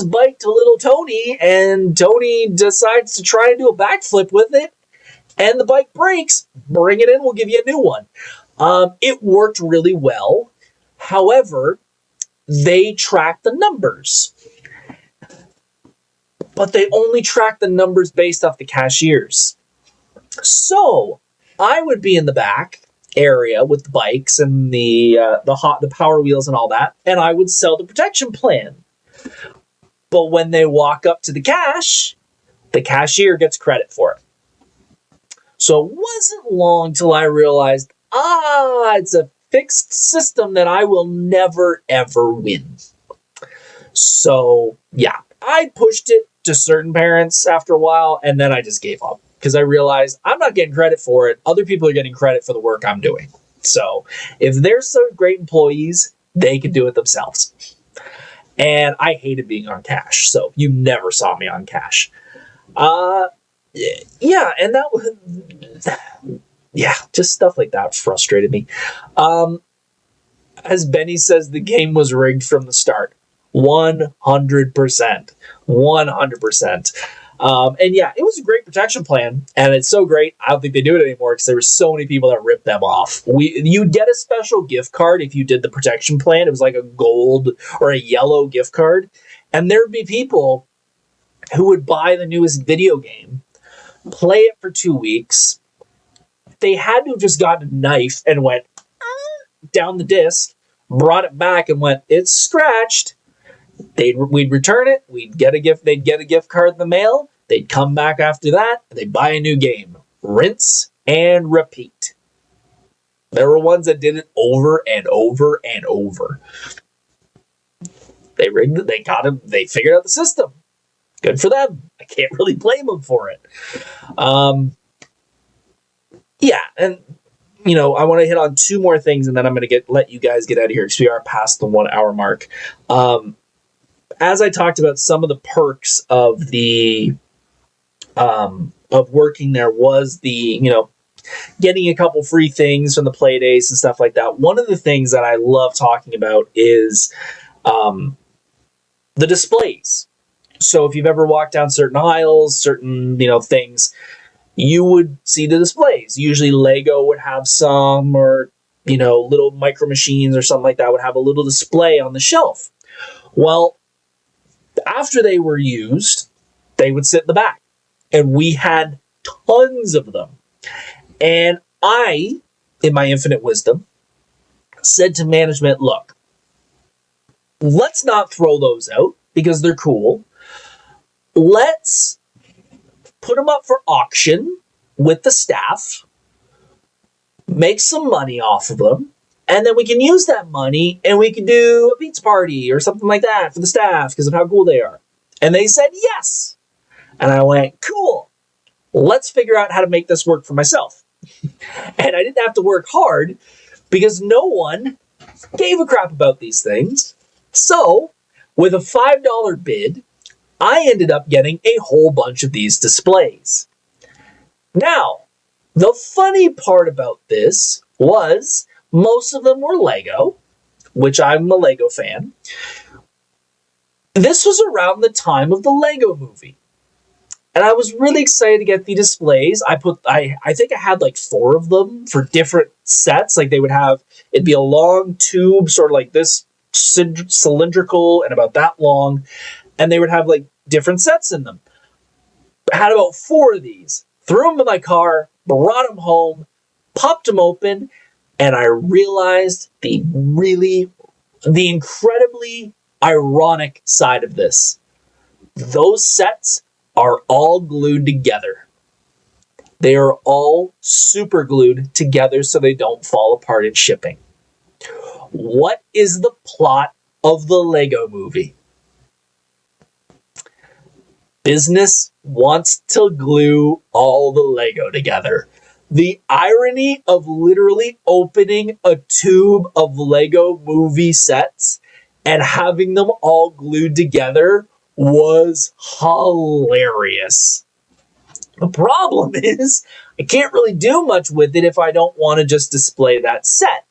bike to little Tony, and Tony decides to try and do a backflip with it, and the bike breaks. Bring it in, we'll give you a new one. It worked really well. However, they track the numbers. But they only track the numbers based off the cashiers. So I would be in the back area with the bikes and the power wheels and all that, and I would sell the protection plan. But when they walk up to the cash, the cashier gets credit for it. So it wasn't long till I realized, it's a fixed system that I will never ever win. So yeah, I pushed it to certain parents after a while, and then I just gave up. Because I realized I'm not getting credit for it. Other people are getting credit for the work I'm doing. So if they're so great employees, they can do it themselves. And I hated being on cash. So you never saw me on cash. Yeah, and that was... Yeah, just stuff like that frustrated me. As Benny says, the game was rigged from the start. 100%. 100%. And yeah, it was a great protection plan, and it's so great. I don't think they do it anymore because there were so many people that ripped them off. You'd get a special gift card if you did the protection plan. It was like a gold or a yellow gift card, and there'd be people who would buy the newest video game, play it for 2 weeks. They had to have just gotten a knife and went down the disc, brought it back, and went, it's scratched. We'd return it. We'd get a gift. They'd get a gift card in the mail. They'd come back after that. And they'd buy a new game. Rinse and repeat. There were ones that did it over and over and over. They rigged it. They got him. They figured out the system. Good for them. I can't really blame them for it. Yeah, and I want to hit on two more things, and then I'm going to let you guys get out of here because we are past the 1 hour mark. As I talked about, some of the perks of the of working there was the getting a couple free things from the play days and stuff like that. One of the things that I love talking about is the displays. So if you've ever walked down certain aisles, certain things, you would see the displays. Usually Lego would have some, or little micro machines or something like that would have a little display on the shelf. Well, after they were used, they would sit in the back, and we had tons of them. And I, in my infinite wisdom, said to management, look, let's not throw those out because they're cool. Let's put them up for auction with the staff, make some money off of them, and then we can use that money and we can do a pizza party or something like that for the staff because of how cool they are. And they said yes. And I went, cool. Let's figure out how to make this work for myself. And I didn't have to work hard because no one gave a crap about these things. So with a $5 bid, I ended up getting a whole bunch of these displays. Now, the funny part about this was most of them were Lego, which I'm a Lego fan. This was around the time of the Lego movie. And I was really excited to get the displays. I think I had like 4 of them for different sets. Like it'd be a long tube, sort of like this cylindrical and about that long. And they would have like different sets in them. I had about 4 of these. Threw them in my car, brought them home, popped them open, and I realized the incredibly ironic side of this. Those sets are all glued together. They are all super glued together so they don't fall apart in shipping. What is the plot of the Lego movie? Business wants to glue all the Lego together. The irony of literally opening a tube of Lego movie sets and having them all glued together was hilarious. The problem is, I can't really do much with it if I don't want to just display that set.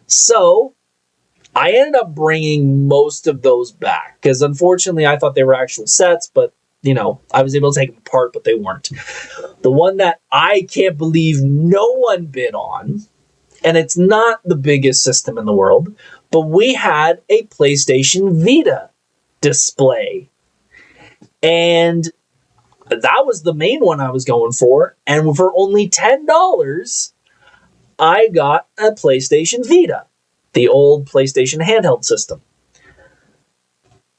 So, I ended up bringing most of those back because unfortunately I thought they were actual sets, but I was able to take them apart, but they weren't. The one that I can't believe no one bid on, and it's not the biggest system in the world, but we had a PlayStation Vita display. And that was the main one I was going for. And for only $10, I got a PlayStation Vita, the old PlayStation handheld system.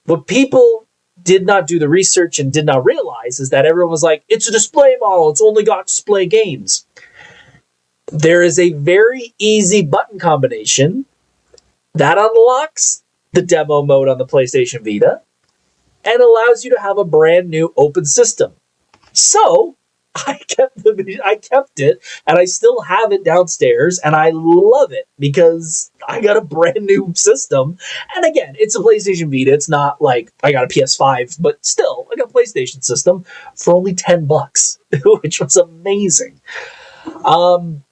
What people did not do the research and did not realize is that everyone was like, it's a display model, it's only got display games. There is a very easy button combination that unlocks the demo mode on the PlayStation Vita and allows you to have a brand new open system. So I kept it, and I still have it downstairs, and I love it because I got a brand new system. And again, it's a PlayStation Vita. It's not like I got a PS5, but still, I got a PlayStation system for only $10, which was amazing. One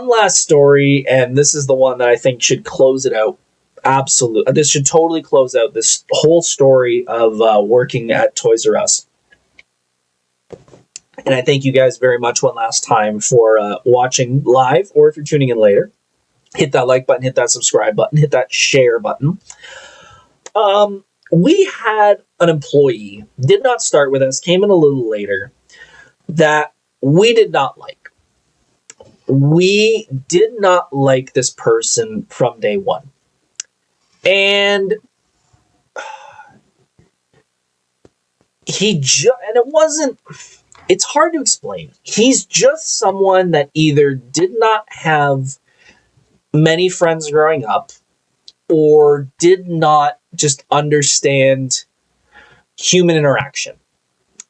last story, and this is the one that I think should close it out. Absolutely, this should totally close out this whole story of working at Toys R Us. And I thank you guys very much one last time for watching live, or if you're tuning in later, hit that like button, hit that subscribe button, hit that share button. We had an employee, did not start with us, came in a little later, that we did not like. We did not like this person from day one. And it's hard to explain. He's just someone that either did not have many friends growing up or did not just understand human interaction.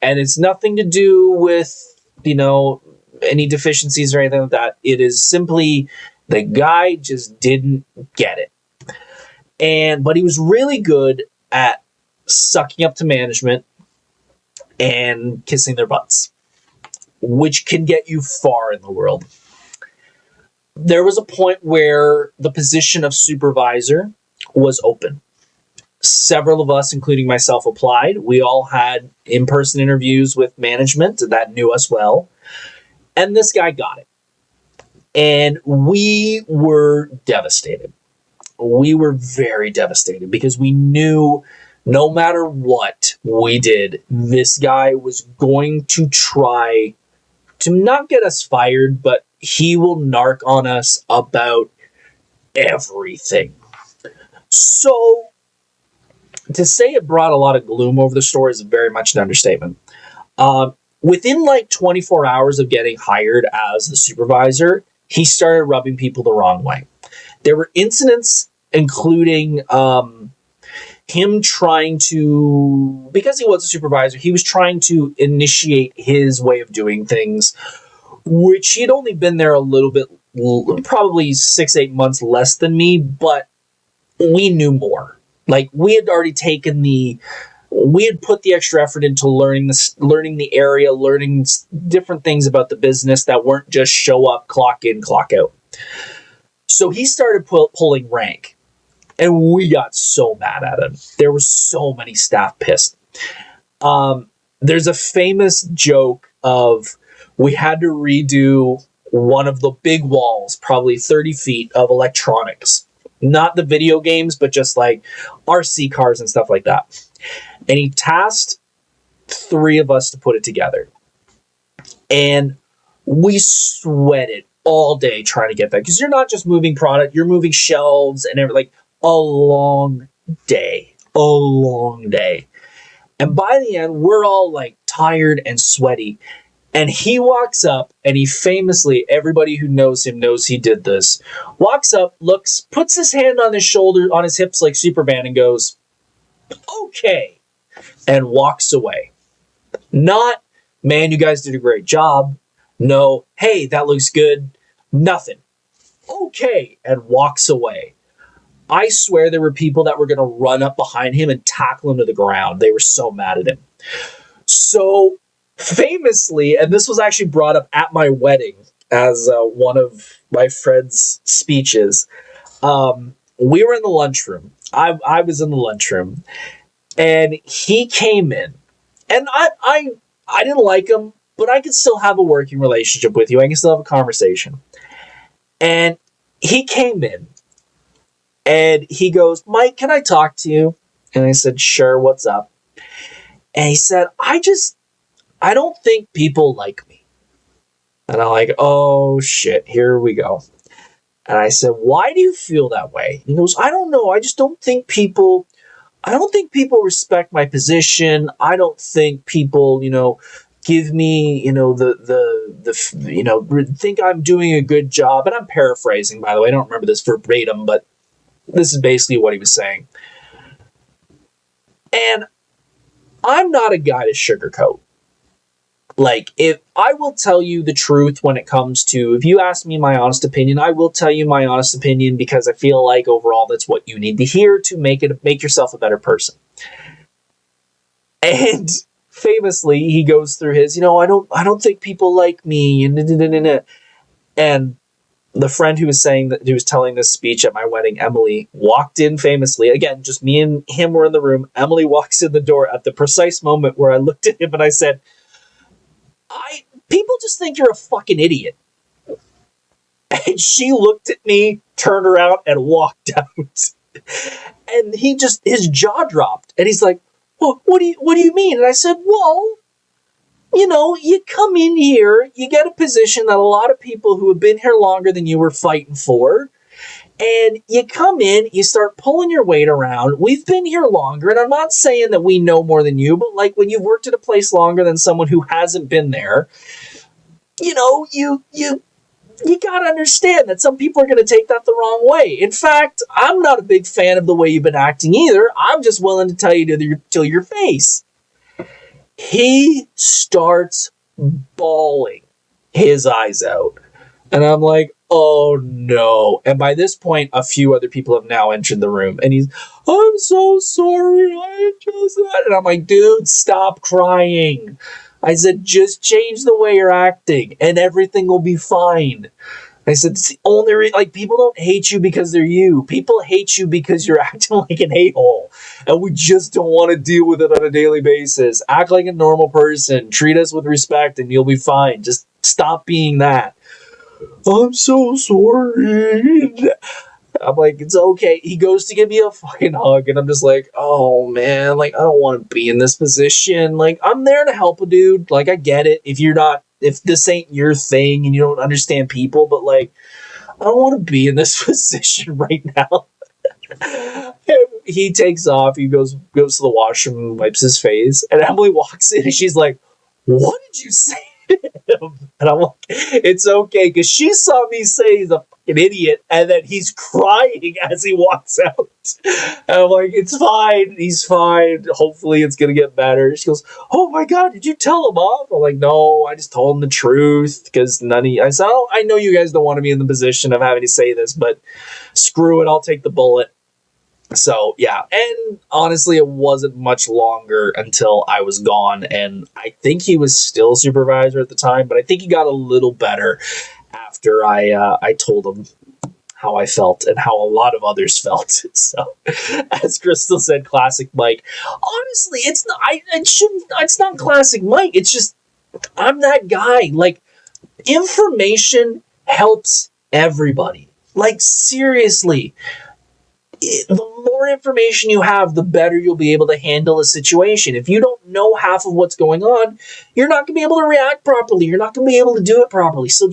And it's nothing to do with, any deficiencies or anything like that. It is simply the guy just didn't get it. But he was really good at sucking up to management and kissing their butts, which can get you far in the world. There was a point where the position of supervisor was open. Several of us, including myself, applied. We all had in-person interviews with management that knew us well. And this guy got it. And we were devastated. We were very devastated because we knew no matter what we did, this guy was going to try to not get us fired, but he will narc on us about everything. So, to say it brought a lot of gloom over the store is very much an understatement. Within like 24 hours of getting hired as the supervisor, he started rubbing people the wrong way. There were incidents including him trying to, because he was a supervisor, he was trying to initiate his way of doing things, which he'd only been there a little bit, probably 6-8 months less than me, but we knew more. Like, we had already we had put the extra effort into learning the area, learning different things about the business that weren't just show up, clock in, clock out. So he started pulling rank. And we got so mad at him. There were so many staff pissed. There's a famous joke of we had to redo one of the big walls, probably 30 feet of electronics. Not the video games, but just like RC cars and stuff like that. And he tasked 3 of us to put it together. And we sweated all day trying to get that. Because you're not just moving product, you're moving shelves and everything. Like, a long day. And by the end, we're all like tired and sweaty. And he walks up and he famously, everybody who knows him knows he did this, walks up, looks, puts his hand on his shoulder, on his hips like Superman and goes, okay, and walks away. Not, man, you guys did a great job. No, hey, that looks good. Nothing. Okay, and walks away. I swear there were people that were going to run up behind him and tackle him to the ground. They were so mad at him. So famously, and this was actually brought up at my wedding as one of my friend's speeches, we were in the lunchroom. I was in the lunchroom, and he came in, and I didn't like him, but I could still have a working relationship with you. I can still have a conversation. And he came in, and he goes, Mike, can I talk to you? And I said, sure, what's up? And he said, I don't think people like me. And I'm like, oh shit, here we go. And I said, why do you feel that way? He goes, I don't know. I don't think people respect my position. I don't think people, give me, think I'm doing a good job. And I'm paraphrasing, by the way. I don't remember this verbatim, but this is basically what he was saying. And I'm not a guy to sugarcoat. Like, if I will tell you the truth when it comes to, if you ask me my honest opinion, I will tell you my honest opinion because I feel like overall that's what you need to hear to make yourself a better person. And famously, he goes through his, I don't think people like me, and the friend who was telling this speech at my wedding, Emily, walked in famously. Again, just me and him were in the room. Emily walks in the door at the precise moment where I looked at him and I said, people just think you're a fucking idiot. And she looked at me, turned around, and walked out. And his jaw dropped. And he's like, well, what do you mean? And I said, well, you come in here, you get a position that a lot of people who have been here longer than you were fighting for. And you come in, you start pulling your weight around. We've been here longer, and I'm not saying that we know more than you, but like when you've worked at a place longer than someone who hasn't been there, you gotta understand that some people are going to take that the wrong way. In fact, I'm not a big fan of the way you've been acting either. I'm just willing to tell you to your face. He starts bawling his eyes out. And I'm like, oh no. And by this point, a few other people have now entered the room. And I'm so sorry. And I'm like, dude, stop crying. I said, just change the way you're acting and everything will be fine. I said, it's the only reason, like, people don't hate you because they're you. People hate you because you're acting like an a-hole. And we just don't want to deal with it on a daily basis. Act like a normal person. Treat us with respect and you'll be fine. Just stop being that. I'm so sorry. I'm like, it's okay. He goes to give me a fucking hug, and I'm just like, oh man, like, I don't want to be in this position. Like, I'm there to help a dude. Like, I get it. If this ain't your thing and you don't understand people, but like, I don't want to be in this position right now. He takes off. He goes to the washroom and wipes his face, and Emily walks in and she's like, what did you say? And I'm like, it's okay, because she saw me say he's a fucking idiot, and then he's crying as he walks out. And I'm like, it's fine, he's fine. Hopefully it's gonna get better. She goes, oh my god, did you tell him off? I'm like, no, I just told him the truth, because I said, oh, I know you guys don't want to be in the position of having to say this, but screw it, I'll take the bullet. So, yeah, and honestly, it wasn't much longer until I was gone, and I think he was still supervisor at the time, but I think he got a little better after I told him how I felt and how a lot of others felt. So, as Crystal said, classic Mike. Honestly, it's not classic Mike. It's just, I'm that guy. Like, information helps everybody. Like, seriously. The more information you have, the better you'll be able to handle a situation. If you don't know half of what's going on, you're not going to be able to react properly. You're not going to be able to do it properly. So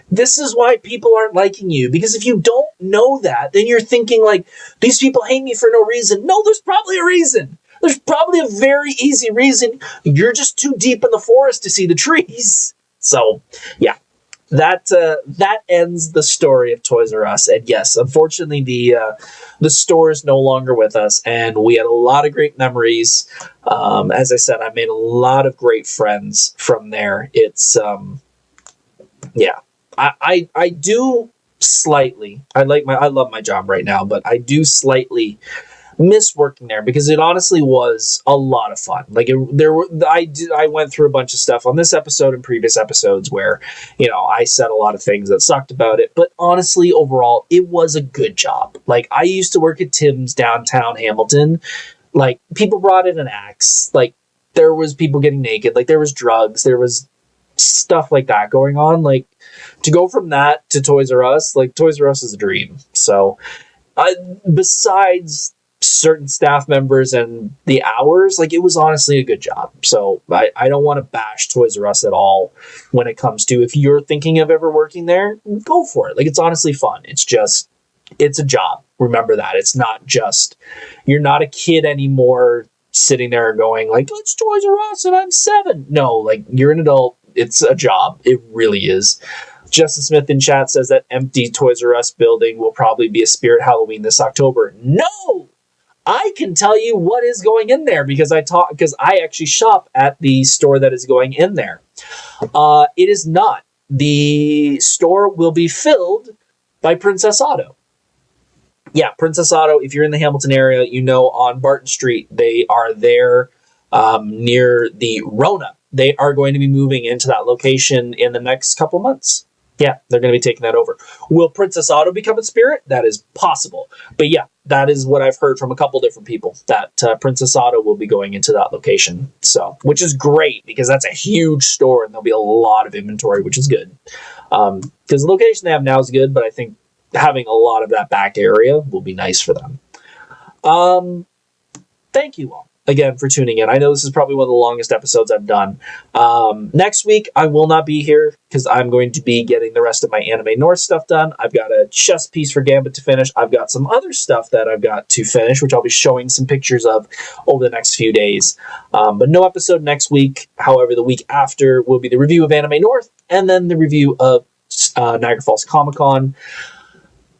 this is why people aren't liking you. Because if you don't know that, then you're thinking like, these people hate me for no reason. No, there's probably a reason. There's probably a very easy reason. You're just too deep in the forest to see the trees. So, yeah. That ends the story of Toys R Us. And yes, unfortunately, the store is no longer with us, and we had a lot of great memories. As I said, I made a lot of great friends from there. It's Yeah. I do slightly. I love my job right now, but I do slightly miss working there because it honestly was a lot of fun. Like I went through a bunch of stuff on this episode and previous episodes where, I said a lot of things that sucked about it, but honestly, overall, it was a good job. Like I used to work at Tim's downtown Hamilton. Like people brought in an axe. Like there was people getting naked. Like there was drugs. There was stuff like that going on. Like to go from that to Toys R Us, like Toys R Us is a dream. So besides certain staff members and the hours, like it was honestly a good job. So I don't want to bash Toys R Us at all when it comes to, if you're thinking of ever working there, go for it. Like it's honestly fun. It's a job. Remember that. It's not just, you're not a kid anymore sitting there going like, it's Toys R Us and I'm 7. No, like you're an adult. It's a job. It really is. Justin Smith in chat says that empty Toys R Us building will probably be a Spirit Halloween this October. No! I can tell you what is going in there because I actually shop at the store that is going in there. It is not. The store will be filled by Princess Auto. Yeah, Princess Auto, if you're in the Hamilton area, on Barton Street, they are there near the Rona. They are going to be moving into that location in the next couple months. Yeah, they're going to be taking that over. Will Princess Auto become a Spirit? That is possible. But yeah, that is what I've heard from a couple different people, that Princess Auto will be going into that location. So, which is great because that's a huge store and there'll be a lot of inventory, which is good. Because the location they have now is good, but I think having a lot of that back area will be nice for them. Thank you all again for tuning in. I know this is probably one of the longest episodes I've done. Next week, I will not be here because I'm going to be getting the rest of my Anime North stuff done. I've got a chess piece for Gambit to finish. I've got some other stuff that I've got to finish, which I'll be showing some pictures of over the next few days. But no episode next week. However, the week after will be the review of Anime North and then the review of Niagara Falls Comic-Con.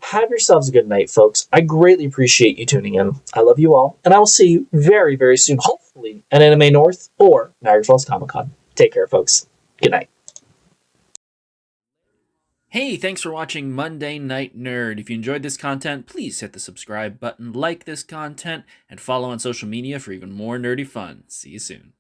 Have yourselves a good night, folks. I greatly appreciate you tuning in. I love you all, and I will see you very, very soon, hopefully at Anime North or Niagara Falls Comic-Con. Take care, folks. Good night. Hey, thanks for watching Monday Night Nerd. If you enjoyed this content, please hit the subscribe button, like this content, and follow on social media for even more nerdy fun. See you soon.